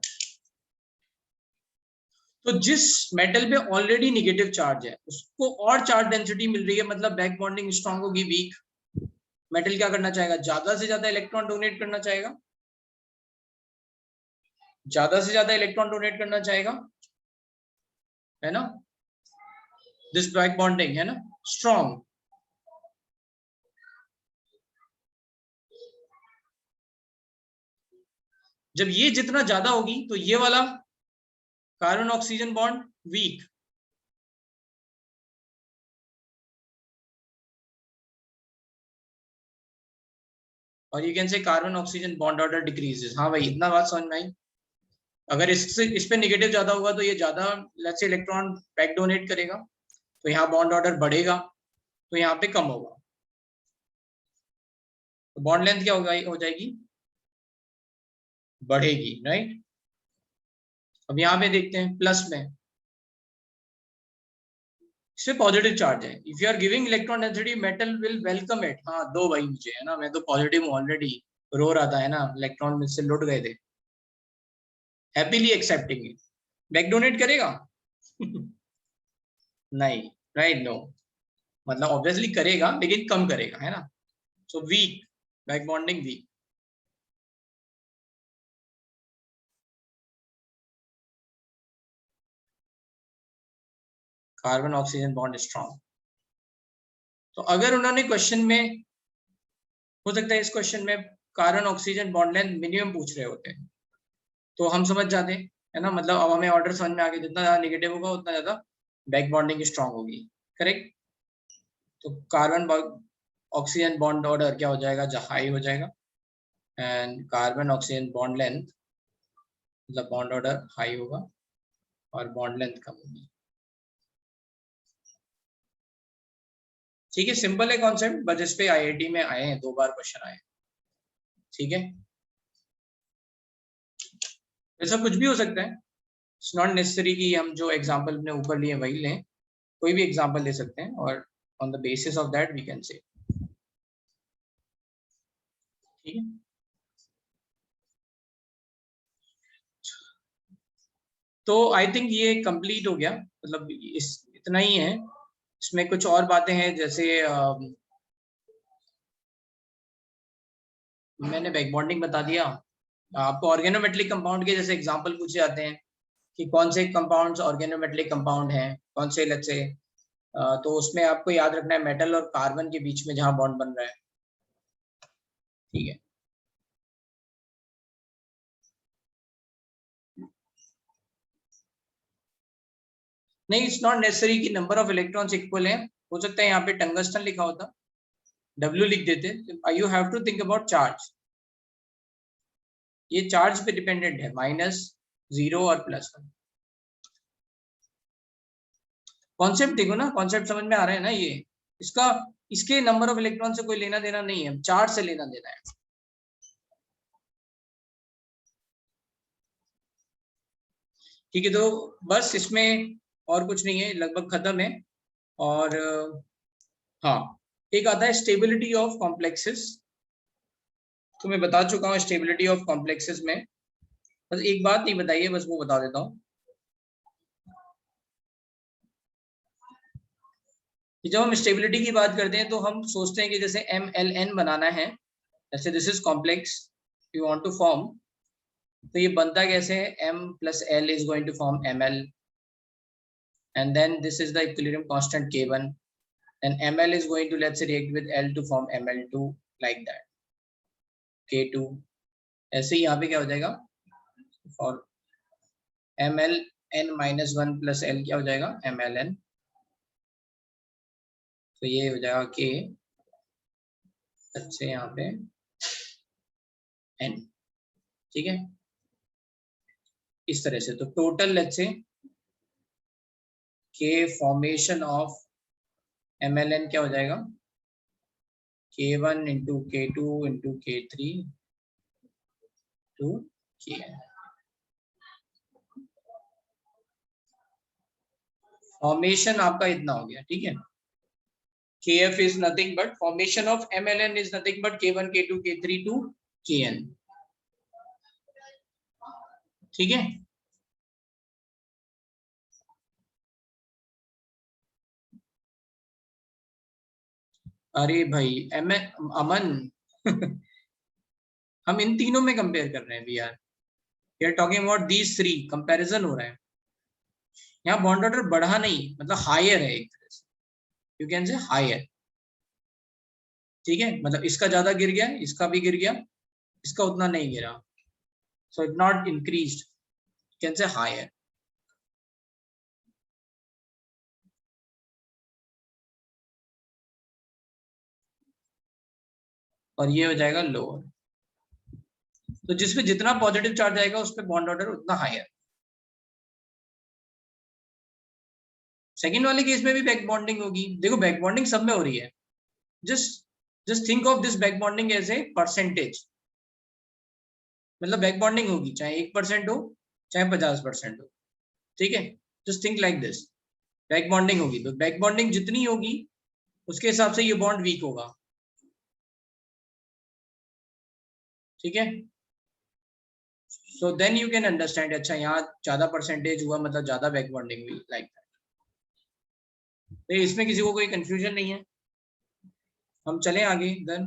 तो जिस मेटल पे ऑलरेडी नेगेटिव चार्ज है उसको और चार्ज डेंसिटी मिल रही है, मतलब बैक बॉन्डिंग स्ट्रांग होगी, वीक मेटल क्या करना चाहेगा, ज्यादा से ज्यादा इलेक्ट्रॉन डोनेट करना चाहेगा, ज्यादा से ज्यादा इलेक्ट्रॉन डोनेट करना चाहेगा, है ना, दिस बैक बॉन्डिंग है ना स्ट्रांग। जब ये जितना ज्यादा होगी तो ये वाला कार्बन ऑक्सीजन बॉन्ड वीक, और you can say carbon oxygen bond order decreases. हाँ भाई इतना बात समझ में आई। अगर इससे इस पे नेगेटिव ज्यादा होगा तो ये ज्यादा let's say electron back donate करेगा, तो यहाँ बॉन्ड ऑर्डर बढ़ेगा, तो यहाँ पे कम होगा, तो बॉन्ड लेंथ क्या होगा, हो जाएगी, बढ़ेगी, राइट। अब यहाँ पे देखते हैं प्लस में, इसमें पॉजिटिव चार्ज है, if you are giving electron density metal will welcome it. हाँ दो भाई मुझे, है ना, मैं तो पॉजिटिव हूँ ऑलरेडी, रो रहा था, है ना, इलेक्ट्रॉन मुझसे लुट गए थे, happily accepting it. Back donate करेगा नहीं, राइट, नो, मतलब ऑब्वियसली करेगा लेकिन कम करेगा, है ना, so weak, back bonding weak. Carbon oxygen bond strong. तो अगर उन्होंने क्वेश्चन में, हो सकता है इस क्वेश्चन में carbon oxygen bond length minimum पूछ रहे होते हैं, तो हम समझ जाते हैं, है ना, मतलब अब हमें ऑर्डर समझ में आ गया, जितना ज्यादा नेगेटिव होगा उतना ज्यादा बैक बॉन्डिंग स्ट्रांग होगी, करेक्ट। तो कार्बन ऑक्सीजन बॉन्ड ऑर्डर क्या हो जाएगा, हाई हो जाएगा, and carbon oxygen bond length मतलब बॉन्ड ऑर्डर हाई होगा और बॉन्ड लेंथ कम होगी। ठीक है, सिंपल है कॉन्सेप्ट, बस इस पे आईआईटी में आए हैं, 2 बार क्वेश्चन आए। ठीक है, ऐसा कुछ भी हो सकता है, इट्स नॉट नेसेसरी कि हम जो एग्जांपल अपने ऊपर लिए वही लें, कोई भी एग्जांपल ले सकते हैं और on the basis of that we can say. ठीक है, तो आई थिंक ये कंप्लीट हो गया, मतलब इस इतना ही है। इसमें कुछ और बातें हैं, जैसे मैंने बैक बॉन्डिंग बता दिया आपको। ऑर्गेनोमेटेलिक कंपाउंड के जैसे एग्जांपल पूछे जाते हैं कि कौन से कंपाउंड्स ऑर्गेनोमेटेलिक कंपाउंड हैं, कौन से लेट्स से, तो उसमें आपको याद रखना है मेटल और कार्बन के बीच में जहां बॉन्ड बन रहा है। ठीक है, नहीं इट्स नॉट नेसेसरी कि नंबर ऑफ इलेक्ट्रॉन्स इक्वल है, हो सकता है यहाँ पे टंगस्टन लिखा होता, W लिख देते। You have to think about charge, ये चार्ज पे डिपेंडेंट है, -0 और +1। कॉन्सेप्ट देखो ना, कॉन्सेप्ट समझ में आ रहा है ना, ये इसका, इसके नंबर ऑफ इलेक्ट्रॉन से कोई लेना देना नहीं है, चार्ज से लेना देना है। ठीक है, तो बस इसमें और कुछ नहीं है, लगभग खत्म है। और हाँ, एक आता है स्टेबिलिटी ऑफ कॉम्प्लेक्सेस, तो मैं बता चुका हूँ स्टेबिलिटी ऑफ कॉम्प्लेक्सेस में, बस एक बात नहीं बताइए, बस वो बता देता हूँ कि जब हम स्टेबिलिटी की बात करते हैं तो हम सोचते हैं कि जैसे MLN बनाना है, जैसे this is complex you want to form, तो ये बनता कैसे है, M + L is going to form ML, and then this is the equilibrium constant K1, and ML is going to, let's say, react with L to form ML2, like that, K2। ऐसे ही यहाँ पे क्या हो जाएगा, for MLN -1 + L क्या हो जाएगा, MLN, तो ये हो जाएगा K, अच्छे यहाँ पे N। ठीक है, इस तरह से, तो total let's say K formation of MLN क्या हो जाएगा, K1 × K2 × K3 to Kn। Formation आपका इतना हो गया। ठीक है, Kf is nothing but formation of MLN is nothing but K1 K2 K3 to Kn। ठीक है, अरे भाई अमन हम इन तीनों में कंपेयर कर रहे हैं we are talking about these 3, comparison हो रहा है। यहाँ बॉन्ड ऑर्डर बढ़ा नहीं, मतलब हायर है एक तरह से, यू कैन से हायर। ठीक है, मतलब इसका ज्यादा गिर गया, इसका भी गिर गया, इसका उतना नहीं गिरा, so it not increased, can say higher. और ये हो जाएगा लोअर, तो जिसपे जितना पॉजिटिव चार्ज आएगा उस पे बॉन्ड ऑर्डर उतना हायर। सेकंड वाले केस में भी बैक बॉन्डिंग होगी, देखो बैक बॉन्डिंग सब में हो रही है, just think of this back bonding as a percentage, मतलब बैक बॉन्डिंग होगी चाहे 1% हो चाहे 50% हो। ठीक है, just think like this, back bonding होगी, तो बैक बॉन्डिंग जितनी होगी उसके हिसाब से ये बॉन्ड वीक होगा। ठीक है, so then you can understand, अच्छा यहाँ ज्यादा परसेंटेज हुआ मतलब ज्यादा बैक बॉन्डिंग हुई, लाइक दैट। तो इसमें किसी को कोई कंफ्यूजन नहीं है, हम चलें आगे देन।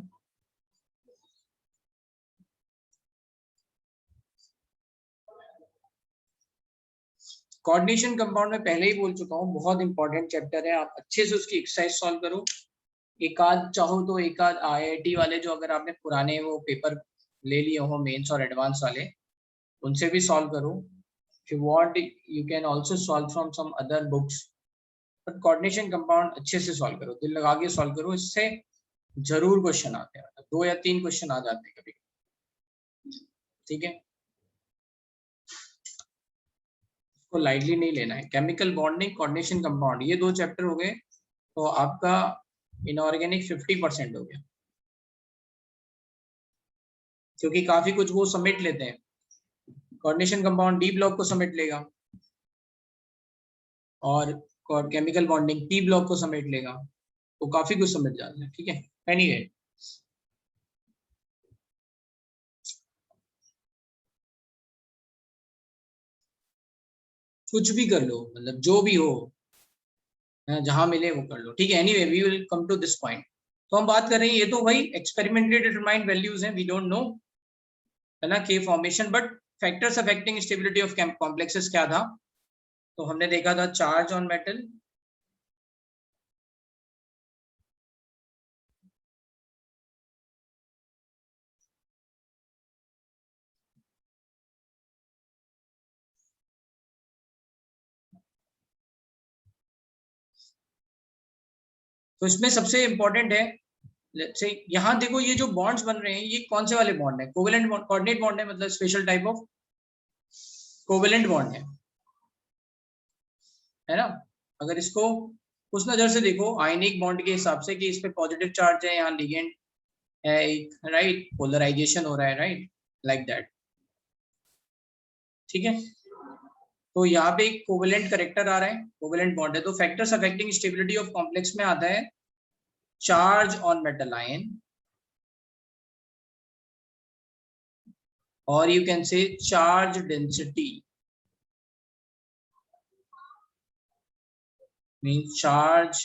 कोऑर्डिनेशन कंपाउंड में पहले ही बोल चुका हूँ, बहुत इंपॉर्टेंट चैप्टर है, आप अच्छे से उसकी एक्सरसाइज सॉल्व करो। एक आध चाहो तो एक आध IIT वाले जो अगर आपने पुराने वो पेपर ले लिए हो मेंस और एडवांस वाले, उनसे भी सॉल्व करो। If you want you can also solve from some other books, but coordination compound अच्छे से सॉल्व करो, दिल लगा के सॉल्व करो, इससे जरूर क्वेश्चन आते हैं, 2 या 3 क्वेश्चन आ जाते हैं कभी। ठीक है, इसको लाइटली नहीं लेना है। केमिकल बॉन्डिंग, कोऑर्डिनेशन, कंपाउंड, ये 2 चैप्टर हो गए तो आपका इनऑर्गेनिक 50% हो गया, क्योंकि काफी कुछ वो समेट लेते हैं। कोऑर्डिनेशन कंपाउंड डी ब्लॉक को समेट लेगा और केमिकल बॉन्डिंग पी ब्लॉक को समेट लेगा, तो काफी कुछ समेट जाता है। ठीक है, एनीवे कुछ भी कर लो, मतलब जो भी हो, जहां मिले वो कर लो। ठीक है, anyway we will come to this point. तो हम बात कर रहे हैं, ये तो भाई एक्सपेरिमेंटली डिटरमाइंड वैल्यूज हैं, वी डोंट नो, है ना, K formation, but factors affecting stability of complexes क्या था? तो हमने देखा था चार्ज ऑन मेटल, तो इसमें सबसे इंपॉर्टेंट है, लेट्स से यहाँ देखो ये जो बॉन्ड्स बन रहे हैं ये कौन से वाले बॉन्ड है? कोवेलेंट बॉन्ड, कोऑर्डिनेट बॉन्ड है, मतलब special type of covalent bond है ना। अगर इसको उस नजर से देखो आयनिक बॉन्ड के हिसाब से कि इस पे पॉजिटिव चार्ज है, यहाँ लिगेंड है एक, राइट, पोलराइजेशन हो रहा है, राइट, लाइक दैट। ठीक है, तो यहाँ पे एक कोवेलेंट करेक्टर आ रहा है, कोवेलेंट बॉन्ड है, तो factors affecting stability of complex में आता है चार्ज ऑन मेटल आयन, और you can say charge density, means charge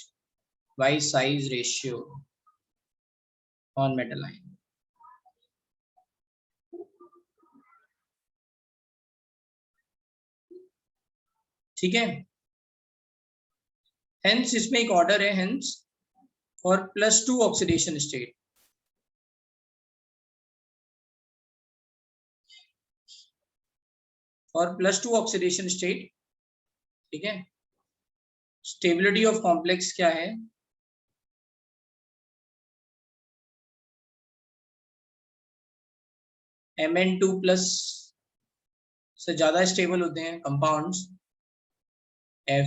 by size ratio on metal ion. ठीक है, हेंस इसमें एक ऑर्डर है, हेंस और +2 ऑक्सीडेशन स्टेट, और +2 ऑक्सीडेशन स्टेट। ठीक है, स्टेबिलिटी ऑफ कॉम्प्लेक्स क्या है? Mn2+ से ज्यादा स्टेबल होते हैं कंपाउंड्स,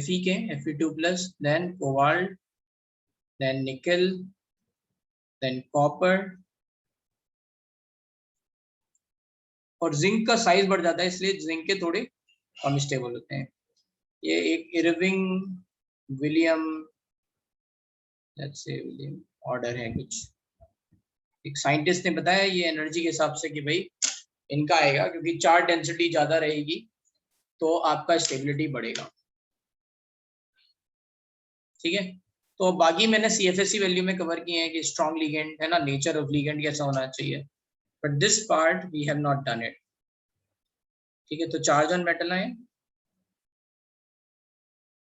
Fe के, Fe2+, देन कोबाल्ट, देन निकल, देन कॉपर, और जिंक का साइज बढ़ जाता है, इसलिए जिंक के थोड़े कम स्टेबल होते हैं। ये एक Irving William, let's say William order है कुछ, एक साइंटिस्ट ने बताया ये एनर्जी के हिसाब से कि भाई इनका आएगा, क्योंकि चार्ज डेंसिटी ज्यादा रहेगी तो आपका स्टेबिलिटी बढ़ेगा। ठीक है, तो बाकी मैंने CFSE वैल्यू में कवर किए हैं कि स्ट्रॉन्ग लिगेंड है ना, नेचर ऑफ लिगेंड कैसा होना चाहिए, but this part we have not done it. ठीक है, तो charge on metal ion,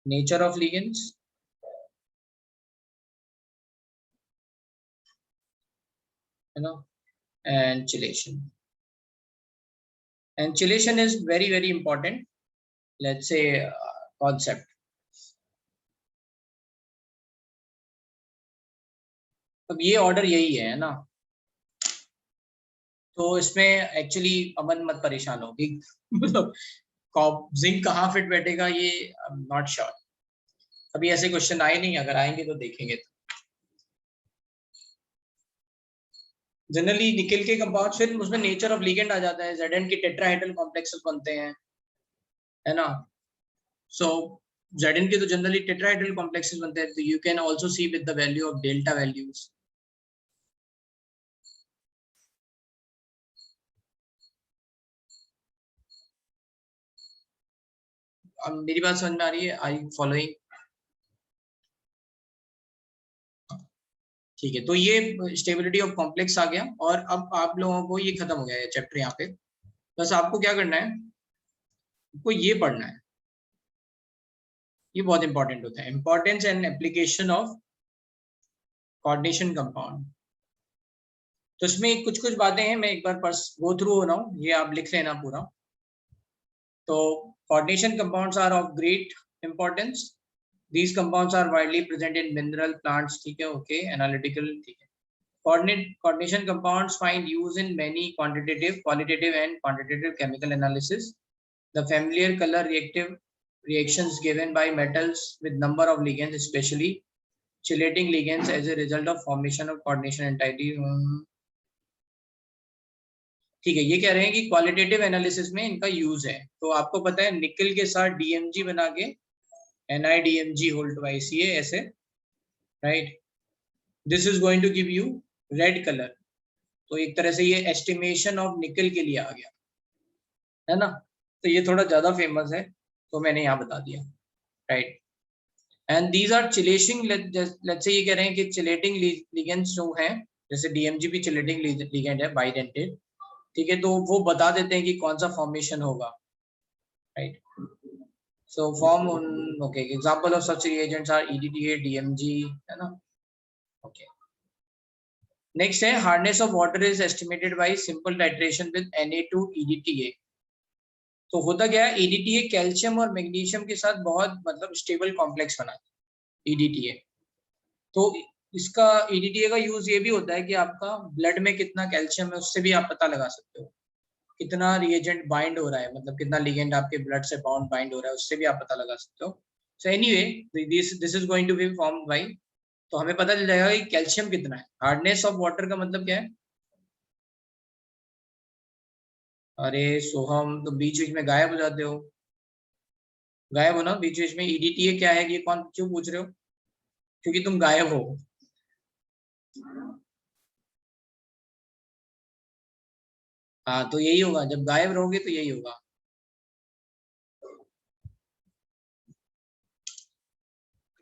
nature of ligands, है ना, and chelation. And chelation is very very important, let's say concept. अब ये ऑर्डर यही है ना, तो इसमें एक्चुअली अमन मत परेशान हो कि मतलब जिंक कहाँ फिट बैठेगा, ये आई एम नॉट श्योर, अभी ऐसे क्वेश्चन आए नहीं, अगर आएंगे तो देखेंगे। तो जनरली निकल के कंपाउंड, फिर उसमें नेचर ऑफ लिगेंड आ जाता है, Zn के टेट्राहेड्रल कॉम्प्लेक्सेस बनते हैं, है ना, सो Zn के तो जनरली टेट्राहेड्रल कॉम्प्लेक्सेस बनते हैं, तो you can also C with the value of delta values. अब मेरी बात समझ में आ रही है, आई फॉलोइंग? ठीक है, तो ये स्टेबिलिटी ऑफ कॉम्प्लेक्स आ गया, और अब आप लोगों को ये खत्म हो गया है चैप्टर यहाँ पे। बस आपको क्या करना है, आपको ये पढ़ना है, ये बहुत इंपॉर्टेंट होता है, importance and application of coordination compound. तो इसमें कुछ कुछ बातें हैं, मैं एक बार गो थ्रू हो रहा हूँ, ये आप लिख लेना पूरा। तो coordination compounds are of great importance, these compounds are widely present in mineral plants, ठीक है, okay, analytical, ठीक है। Coordination compounds find use in many quantitative, qualitative and quantitative chemical analysis. The familiar color reactive reactions given by metals with number of ligands, especially chelating ligands as a result of formation of coordination entirety. ठीक है, ये कह रहे हैं कि qualitative analysis में इनका use है। तो आपको पता है निकल के साथ डीएमजी बना के NiDMg होल ट्वाइस, ये ऐसे, right, this is going to give you red colour. तो एक तरह से ये एस्टिमेशन ऑफ निकल के लिए आ गया है ना, तो ये थोड़ा ज्यादा फेमस है तो मैंने यहाँ बता दिया, right. And these are chelating, let's say ये कह रहे हैं कि चिलेटिंग लिगेंड्स जो हैं, जैसे डीएमजी भी चिलेटिंग लिगेंड है बाइडेंटेड, ठीक है, तो वो बता देते हैं कि कौन सा फॉर्मेशन होगा, right. So form okay, example of such reagents are EDTA, DMG, है ना, ओके। नेक्स्ट है hardness of water is estimated by simple titration with Na2 EDTA। तो होता क्या है, EDTA कैल्शियम और मैग्नीशियम के साथ बहुत मतलब स्टेबल कॉम्प्लेक्स बनाता है EDTA। तो इसका EDTA का यूज ये भी होता है कि आपका ब्लड में कितना कैल्शियम है उससे भी आप पता लगा सकते हो, कितना रिएजेंट बाइंड हो रहा है, मतलब कितना लिगेंड आपके ब्लड से बाइंड हो रहा है, उससे भी आप पता लगा सकते हो। So anyway this is going to be formed by, तो हमें पता चल जाएगा कि कैल्शियम कितना है। हार्डनेस ऑफ वाटर का मतलब क्या है? अरे सोहम, तो बीच बीच में गायब हो जाते हो, गायब हो ना बीच बीच में। EDTA क्या है ये कौन क्यों पूछ रहे हो? क्योंकि तुम गायब हो। हाँ, तो यही होगा, जब गायब रहोगे तो यही होगा।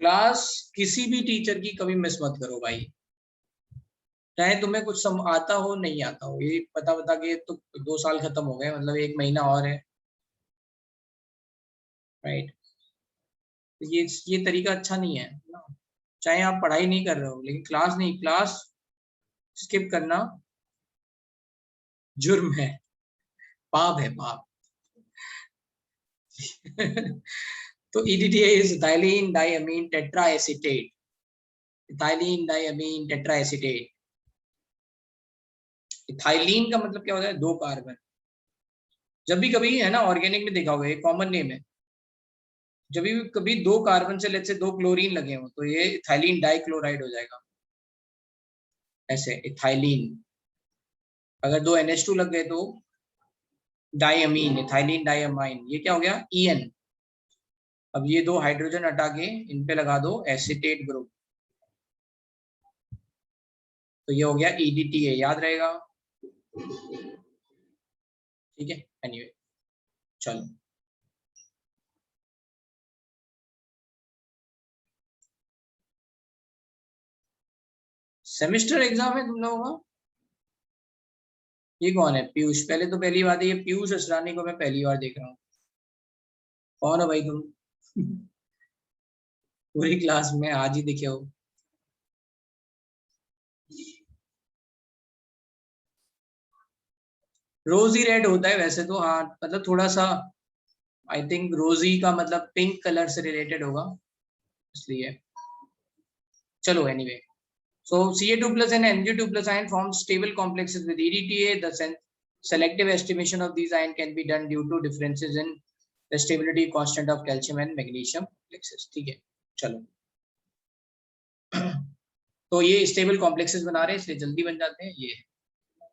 क्लास किसी भी टीचर की कभी मिस मत करो भाई, चाहे तुम्हें कुछ आता हो नहीं आता हो। ये बता के तो 2 साल खत्म हो गए, मतलब 1 महीना और है, राइट। ये तरीका अच्छा नहीं है ना। चाहे आप पढ़ाई नहीं कर रहे हो लेकिन क्लास नहीं, क्लास स्किप करना जुर्म है, पाप है, पाप। तो EDTA is ethylene diamine tetraacetate, ethylene diamine tetraacetate. Ethylene का मतलब क्या होता है? 2 कार्बन। जब भी कभी है ना ऑर्गेनिक में देखा होगा, ये कॉमन नेम है, जब भी कभी 2 कार्बन से लेट्स से 2 क्लोरीन लगे हो तो ये इथाइलिन डाइक्लोराइड हो जाएगा, ऐसे इथाइलिन। अगर 2 NH2 लग गए तो डाइअमीन, इथाइलिन डाइअमाइन, ये क्या हो गया? EN। अब ये 2 हाइड्रोजन हटा के इन पे लगा दो एसीटेट ग्रुप, तो ये हो गया EDTA, याद रहेगा, ठीक है। एनीवे चलो, सेमेस्टर एग्जाम है तुम लोगों का? ये कौन है? पीयूष। पहले तो पहली बात है, ये पीयूष असरानी को मैं पहली बार देख रहा हूँ। कौन हो भाई तुम? पूरी क्लास में आज ही दिखे हो। रोजी रेड होता है वैसे तो, हाँ, मतलब थोड़ा सा आई थिंक रोजी का मतलब पिंक कलर से रिलेटेड होगा, इसलिए। चलो anyway, so Ca2 plus and Mg2 plus ion form stable complexes with EDTA. The selective estimation of these ion can be done due to differences in the stability constant of calcium and magnesium complexes, ठीक है। चलो, तो ये stable complexes बना रहे हैं इसलिए जल्दी बन जाते हैं। ये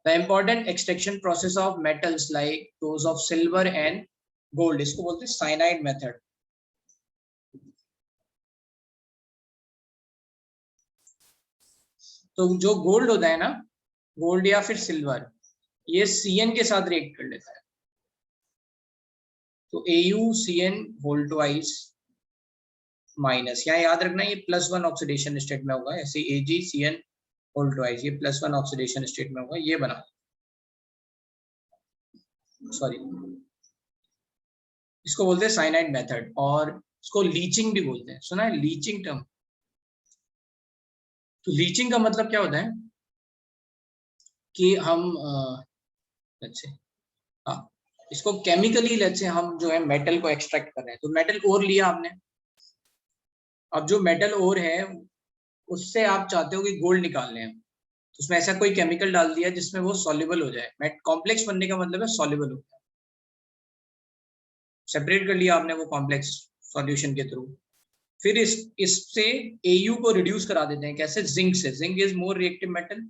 the important extraction process of metals like those of silver and gold, इसको बोलते हैं साइनाइड मेथड। तो जो गोल्ड होता है ना, गोल्ड या फिर सिल्वर, ये Cn के साथ रिएक्ट कर लेता है, तो AuCN होल ट्वाइस माइनस, यहाँ याद रखना ये +1 ऑक्सीडेशन स्टेट में होगा, ऐसे AgCN होल ट्वाइस, ये +1 ऑक्सीडेशन स्टेट में होगा, ये बना, सॉरी, इसको बोलते हैं साइनाइड मेथड, और इसको लीचिंग भी बोलते हैं। सुना है लीचिंग टर्म? तो लीचिंग का मतलब क्या होता है कि हम लेट्स से, हाँ, इसको केमिकली लेट्स से हम जो है मेटल को एक्सट्रैक्ट कर रहे हैं, तो मेटल ओर लिया आपने, अब जो मेटल ओर है उससे आप चाहते हो कि गोल्ड निकालने हैं, तो उसमें ऐसा कोई केमिकल डाल दिया जिसमें वो सॉल्युबल हो जाए। कॉम्प्लेक्स बनने का मतलब है सॉल्युबल हो जाए, सेपरेट कर लिया आपने वो कॉम्प्लेक्स सॉल्यूशन के थ्रू। फिर इससे AU को रिड्यूस करा देते हैं, कैसे? जिंक से। Zinc is more reactive metal,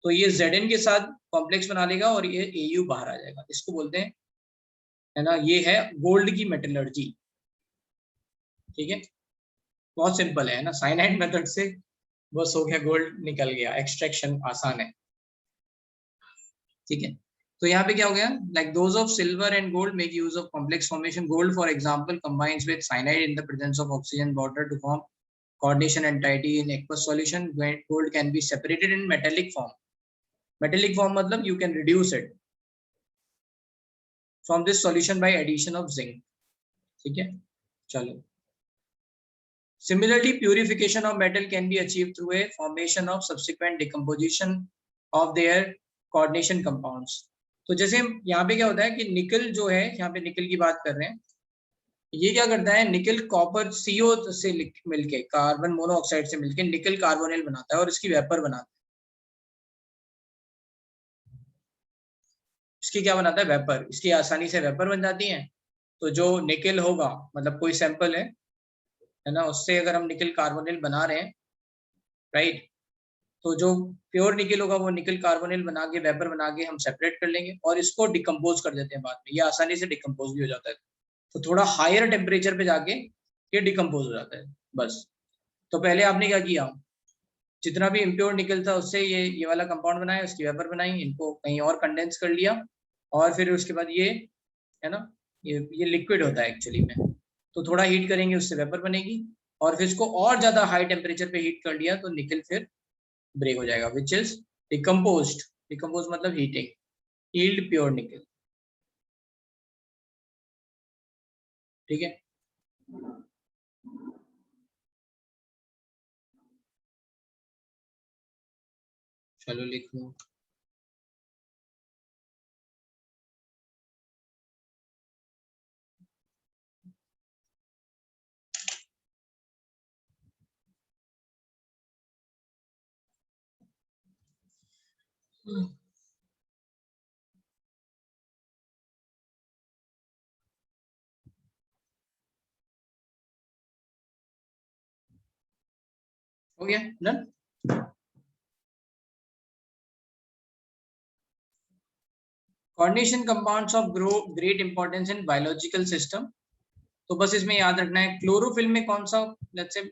तो ये Zn के साथ कॉम्प्लेक्स बना लेगा और ये AU बाहर आ जाएगा। इसको बोलते हैं, है ना, ये है गोल्ड की मेटलर्जी। ठीक है, बहुत सिंपल है ना, साइनाइड मेथड से बस हो गया, गोल्ड निकल गया, एक्सट्रैक्शन आसान है। ठीक है, तो यहाँ पे क्या हो गया, like those of silver and gold make use of complex formation. Gold for example combines with cyanide in the presence of oxygen water to form coordination and tidy in aqueous solution. Gold can be separated in metallic form. Metallic form मतलब you can reduce it from this solution by addition of zinc. ठीक है, चलो। Similarly, purification of metal can be achieved through a formation of subsequent decomposition of their coordination compounds. तो जैसे यहाँ पे क्या होता है कि निकल जो है, यहाँ पे निकल की बात कर रहे हैं, ये क्या करता है, निकल कॉपर CO से मिलके, कार्बन मोनोऑक्साइड से मिलके निकल कार्बोनिल बनाता है और इसकी वेपर बनाता है। इसकी क्या बनाता है, वेपर। इसकी आसानी से वेपर बन जाती है। तो जो निकल होगा, मतलब कोई सैंपल है ना, उससे अगर हम निकल कार्बोनिल बना रहे हैं, राइट, तो जो प्योर निकल होगा वो निकल कार्बोनिल बना के, वेपर बना के हम सेपरेट कर लेंगे और इसको डिकम्पोज कर देते हैं बाद में। ये आसानी से डिकम्पोज भी हो जाता है। तो थोड़ा हायर टेम्परेचर पे जाके ये डिकम्पोज हो जाता है, बस। तो पहले आपने क्या किया, जितना भी इम्प्योर निकल था उससे ये वाला कंपाउंड बनाया, उसकी वेपर बनाई, इनको कहीं और कंडेंस कर लिया, और फिर उसके बाद ये, है ना, ये लिक्विड होता है एक्चुअली में। तो थोड़ा हीट करेंगे, उससे वेपर बनेगी, और फिर इसको और ज्यादा हाई टेम्परेचर पे हीट कर लिया तो निकल फिर ब्रेक हो जाएगा, विच इज डिकम्पोज्ड। डिकम्पोज मतलब हीटिंग, यील्ड प्योर निकल। ठीक है, चलो लिख लो। हो गया done. Coordination compounds of great importance in biological system. तो बस इसमें याद रखना है, क्लोरोफिल में कौन सा लेट्स से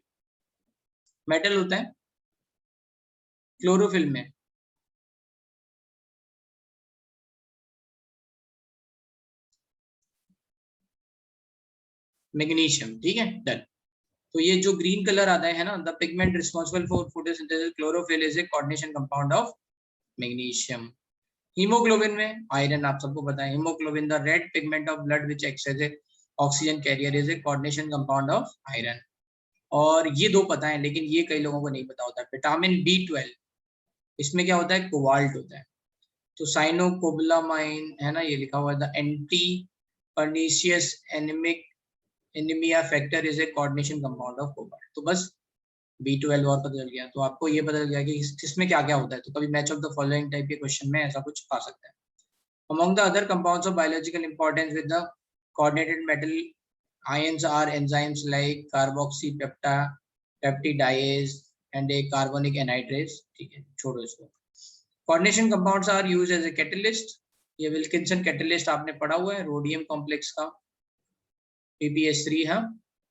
मेटल होता है क्लोरोफिल में? मैग्नीशियम। ठीक है, डन। तो ये जो ग्रीन कलर आता है ना, the pigment responsible for photosynthesis, chlorophyll is a coordination compound of magnesium. Haemoglobin में आयरन, आप सबको पता है, haemoglobin the red pigment of blood which acts as a oxygen carrier is a coordination compound of iron. और ये दो पता है, लेकिन ये कई लोगों को नहीं पता होता। विटामिन B12, इसमें क्या होता है, कोबाल्ट होता है। तो साइनोकोबालामाइन है ना, ये लिखा हुआ है, the anti pernicious anaemic anaemia factor is a coordination compound of cobalt. तो बस B12 और पता चल गया, तो आपको ये पता चल गया कि इसमें क्या क्या होता है। तो कभी match of the following type के क्वेश्चन में ऐसा कुछ आ सकता है। Among the other compounds of biological importance with the coordinated metal ions are enzymes like carboxypeptidase and a carbonic anhydrase। ठीक है, छोड़ो इसको। Coordination compounds are used as a catalyst. ये विल्किंसन कैटलिस्ट आपने पढ़ा हुआ है, रोडियम कॉम्प्लेक्स का, PPH3 है।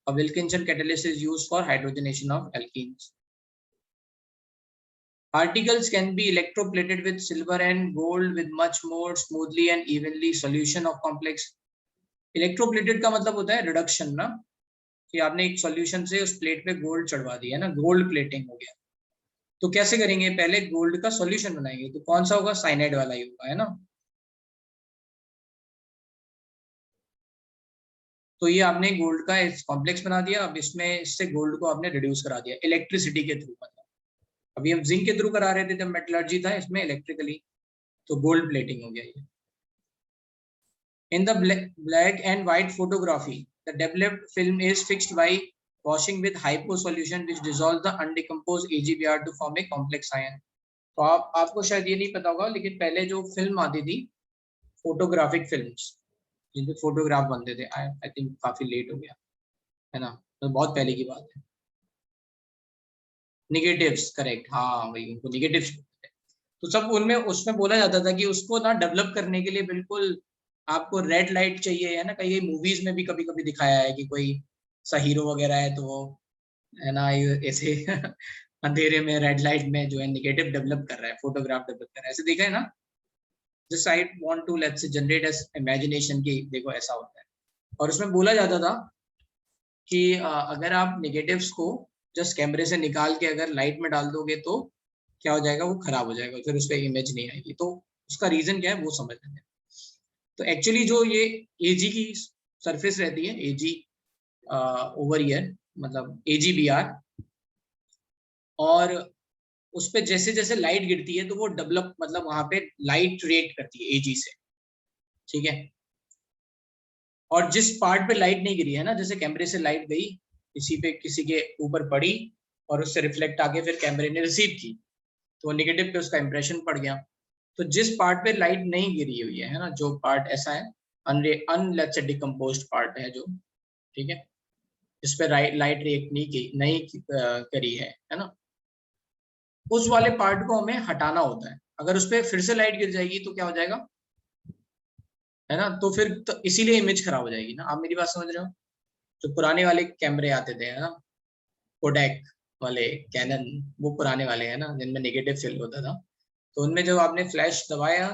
A Wilkinson catalyst is used for hydrogenation of alkenes. Particles can be electroplated with silver and gold with much more smoothly and evenly solution of complex। Electroplated का मतलब होता है रिडक्शन ना, कि आपने एक सॉल्यूशन से उस प्लेट पे गोल्ड चढ़वा दिया ना, गोल्ड प्लेटिंग हो गया। तो कैसे करेंगे, पहले गोल्ड का सॉल्यूशन बनाएंगे, तो कौन सा होगा, साइनाइड वाला ही होगा, है ना। तो ये आपने गोल्ड का कॉम्प्लेक्स बना दिया, अब इसमें इससे गोल्ड को आपने रिड्यूस करा दिया इलेक्ट्रिसिटी के थ्रू। मतलब अभी हम जिंक के थ्रू करा रहे थे, जब मेटलर्जी था, इसमें इलेक्ट्रिकली, तो गोल्ड प्लेटिंग हो गया ये। In the black and white photography, the developed film is fixed by washing with hypo solution which dissolves the undecomposed AgBr to form a complex ion। तो आपको शायद ये नहीं पता होगा, लेकिन पहले जो फिल्म आती थी, फोटोग्राफिक फिल्म्स, जिनपे फोटोग्राफ बनते थे, आई थिंक काफी लेट हो गया, है ना, तो बहुत पहले की बात है। निगेटिव्स, करेक्ट, हाँ वही, उनको निगेटिव्स। तो सब उनमें उसमें बोला जाता था कि उसको ना डेवलप करने के लिए बिल्कुल आपको रेड लाइट चाहिए, है ना, कई मूवीज में भी कभी कभी दिखाया है कि कोई सा हीरो वगैरह है तो वो, है ना, ये ऐसे अंधेरे में रेड लाइट में जो है निगेटिव डेवलप कर रहा है, फोटोग्राफ डेवलप कर रहा है, ऐसे देखा है ना। Just I want to let's say generate as imagination की, देखो ऐसा होता है। और उसमें बोला जाता था कि अगर आप निगेटिव्स को जस्ट कैमरे से निकाल के अगर लाइट में डाल दोगे तो क्या हो जाएगा, वो खराब हो जाएगा, फिर उस पर इमेज नहीं आएगी। तो उसका रीजन क्या है वो समझ लेते हैं। तो एक्चुअली जो ये एजी की सरफेस रहती है, एजी ओवर ईयर मतलब AGBR, और उस पे जैसे जैसे लाइट गिरती है तो वो डेवलप मतलब वहां पे लाइट रिएक्ट करती है एजी से, ठीक है। और जिस पार्ट पे लाइट नहीं गिरी है ना, जैसे कैमरे से लाइट गई किसी पे, किसी के ऊपर पड़ी और उससे रिफ्लेक्ट आके फिर कैमरे ने रिसीव की, तो नेगेटिव पे उसका इंप्रेशन पड़ गया। तो जिस पार्ट पे लाइट नहीं गिरी हुई है ना, जो पार्ट ऐसा है अनलेट्स डिकम्पोज्ड पार्ट है जो, ठीक है, जिस पे लाइट रिएक्ट नहीं करी है ना, उस वाले पार्ट को हमें हटाना होता है। अगर उस पर फिर से लाइट गिर जाएगी तो क्या हो जाएगा, है ना, तो फिर तो इसीलिए इमेज खराब हो जाएगी ना। आप मेरी बात समझ रहे हो। जो पुराने वाले कैमरे आते थे, है ना, कोडैक वाले, कैनन, वो पुराने वाले हैं ना जिनमें नेगेटिव फिल होता था, तो उनमें जब आपने फ्लैश दबाया,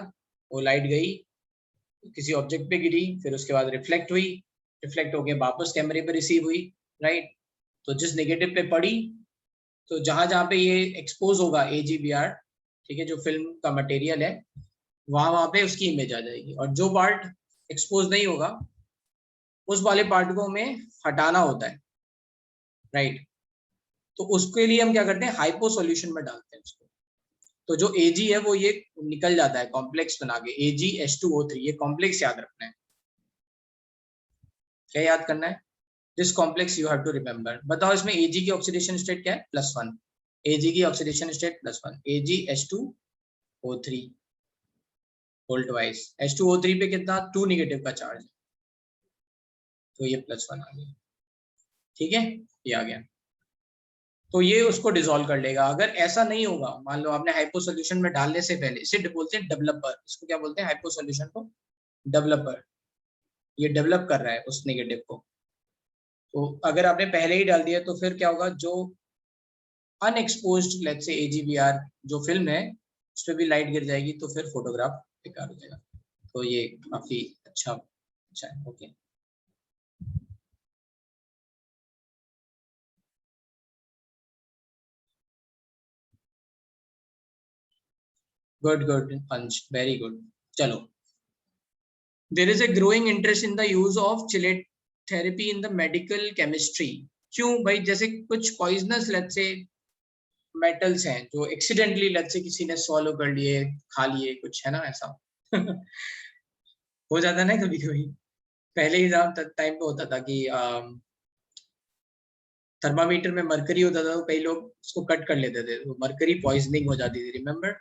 वो लाइट गई किसी ऑब्जेक्ट पे गिरी, फिर उसके बाद रिफ्लेक्ट हुई, रिफ्लेक्ट होके वापस कैमरे पे रिसीव हुई, राइट। तो जिस नेगेटिव पे पड़ी, तो जहां जहां पे ये एक्सपोज होगा AGBR, ठीक है, जो फिल्म का मटेरियल है, वहां वहां पे उसकी इमेज आ जाएगी। और जो पार्ट एक्सपोज नहीं होगा उस वाले पार्ट को हमें हटाना होता है, राइट। तो उसके लिए हम क्या करते हैं, हाइपो सॉल्यूशन में डालते हैं उसको। तो जो AG है वो ये निकल जाता है कॉम्प्लेक्स बना के, AgH2O3, ये कॉम्प्लेक्स याद रखना है। क्या याद करना है, this complex you have to remember. बताओ इसमें AG की ऑक्सीडेशन स्टेट क्या है, +1। AG की oxidation state +1, AgH2O3 volt wise, H2O3 पे कितना 2 नेगेटिव का चार्ज है, तो ये +1 आ गया, ठीक है, ये आ गया। तो ये उसको डिसॉल्व कर लेगा। अगर ऐसा नहीं होगा, मान लो आपने हाइपो सॉल्यूशन में डालने से पहले, इसे बोलते हैं डेवलपर, इसको क्या बोलते हैं, हाइपो सॉल्यूशन को डेवलपर, ये डेवलप कर रहा है उस नेगेटिव को। तो अगर आपने पहले ही डाल दिया तो फिर क्या होगा, जो अनएक्सपोज्ड लेट्स से AGBR जो फिल्म है उस पर भी लाइट गिर जाएगी, तो फिर फोटोग्राफ बेकार हो जाएगा। तो ये काफी अच्छा है, okay. Good good Ansh, very good. चलो, there is a growing interest in the use of chelated therapy in the medical chemistry। क्यों भाई, जैसे कुछ पॉइजनस लेट्स से मेटल्स हैं जो एक्सीडेंटली लेट्स से किसी ने सॉल्व कर लिए, खा लिए कुछ, है ना, ऐसा हो जाता है ना कभी कभी। पहले ही टाइम पे होता था कि थर्मामीटर में मरकरी होता था, तो कई लोग उसको कट कर लेते थे, तो मरकरी पॉइजनिंग हो जाती थी, रिमेम्बर,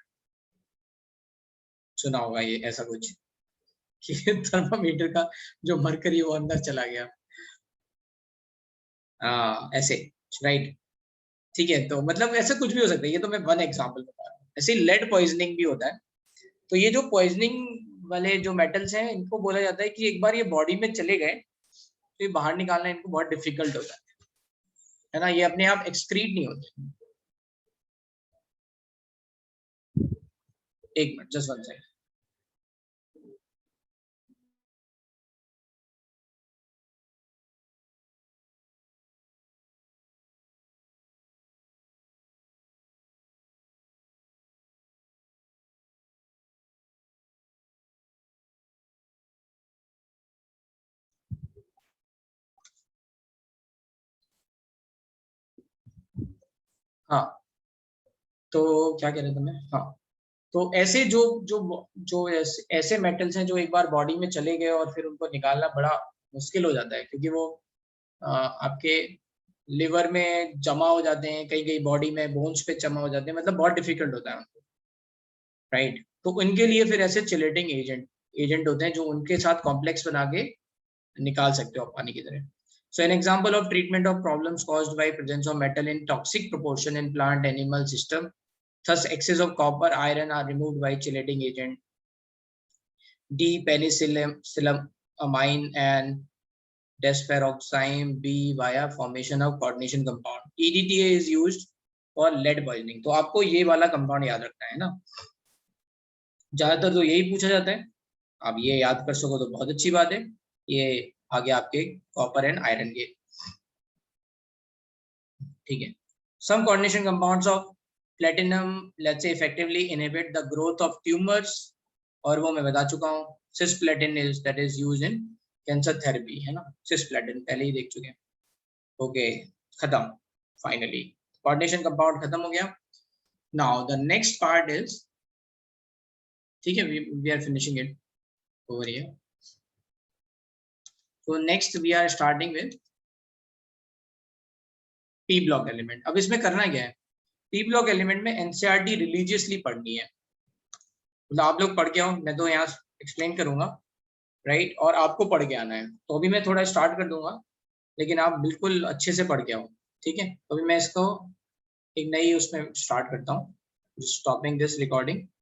सुना होगा ये ऐसा कुछ कि थर्मामीटर का जो मरकरी वो अंदर चला गया, ऐसे, राइट। ठीक है, तो मतलब ऐसा कुछ भी हो सकता है, ये तो मैं वन एग्जांपल बता रहा हूँ। ऐसे लेड पॉइजनिंग भी होता है। तो ये जो पॉइजनिंग वाले जो मेटल्स हैं, इनको बोला जाता है कि एक बार ये बॉडी में चले गए तो ये बाहर निकालना इनको बहुत डिफिकल्ट होता है ना, ये अपने आप एक्सक्रीट नहीं होते। एक मिनट, जस्ट वन सेकंड। हाँ, तो क्या कह रहे थे मैं, हाँ। तो ऐसे जो जो जो ऐसे मेटल्स हैं जो एक बार बॉडी में चले गए और फिर उनको निकालना बड़ा मुश्किल हो जाता है, क्योंकि वो आपके लिवर में जमा हो जाते हैं, कई कई बॉडी में बोन्स पे जमा हो जाते हैं, मतलब बहुत डिफिकल्ट होता है उनको, राइट। तो उनके लिए फिर ऐसे चिलेटिंग एजेंट एजेंट होते हैं जो उनके साथ कॉम्प्लेक्स बना के निकाल सकते हो आप पानी की तरह। So an example of treatment of problems caused by presence of metal in toxic proportion in plant animal system. Thus excess of copper, iron are removed by chelating agent. D-penicillamine and desferoxime B via formation of coordination compound. EDTA is used for lead poisoning. तो आपको ये वाला compound याद रखना है ना, ज्यादातर तो यही पूछा जाता है. आप ये याद कर सको तो बहुत अच्छी बात है. ये आगे आपके कॉपर एंड आयरन के, ठीक है. Some coordination compounds of platinum, let's say, effectively inhibit the growth of tumors, और वो मैं बता चुका हूँ. Cisplatin is that is used in cancer therapy, है ना. Cisplatin पहले ही देख चुके हैं. ओके, खत्म. फाइनली coordination compound खत्म हो गया. Now the next part is, ठीक है, we are finishing it over here. So next we are starting with P block element. अब इसमें करना क्या है, P block element में NCERT रिलीजियसली पढ़नी है. मतलब आप लोग पढ़ के आओ, मैं तो यहाँ एक्सप्लेन करूंगा, राइट, और आपको पढ़ के आना है. तो अभी मैं थोड़ा स्टार्ट कर दूंगा, लेकिन आप बिल्कुल अच्छे से पढ़ के आओ, ठीक है. अभी मैं इसको एक नई उसमें स्टार्ट करता हूँ, स्टॉपिंग दिस रिकॉर्डिंग.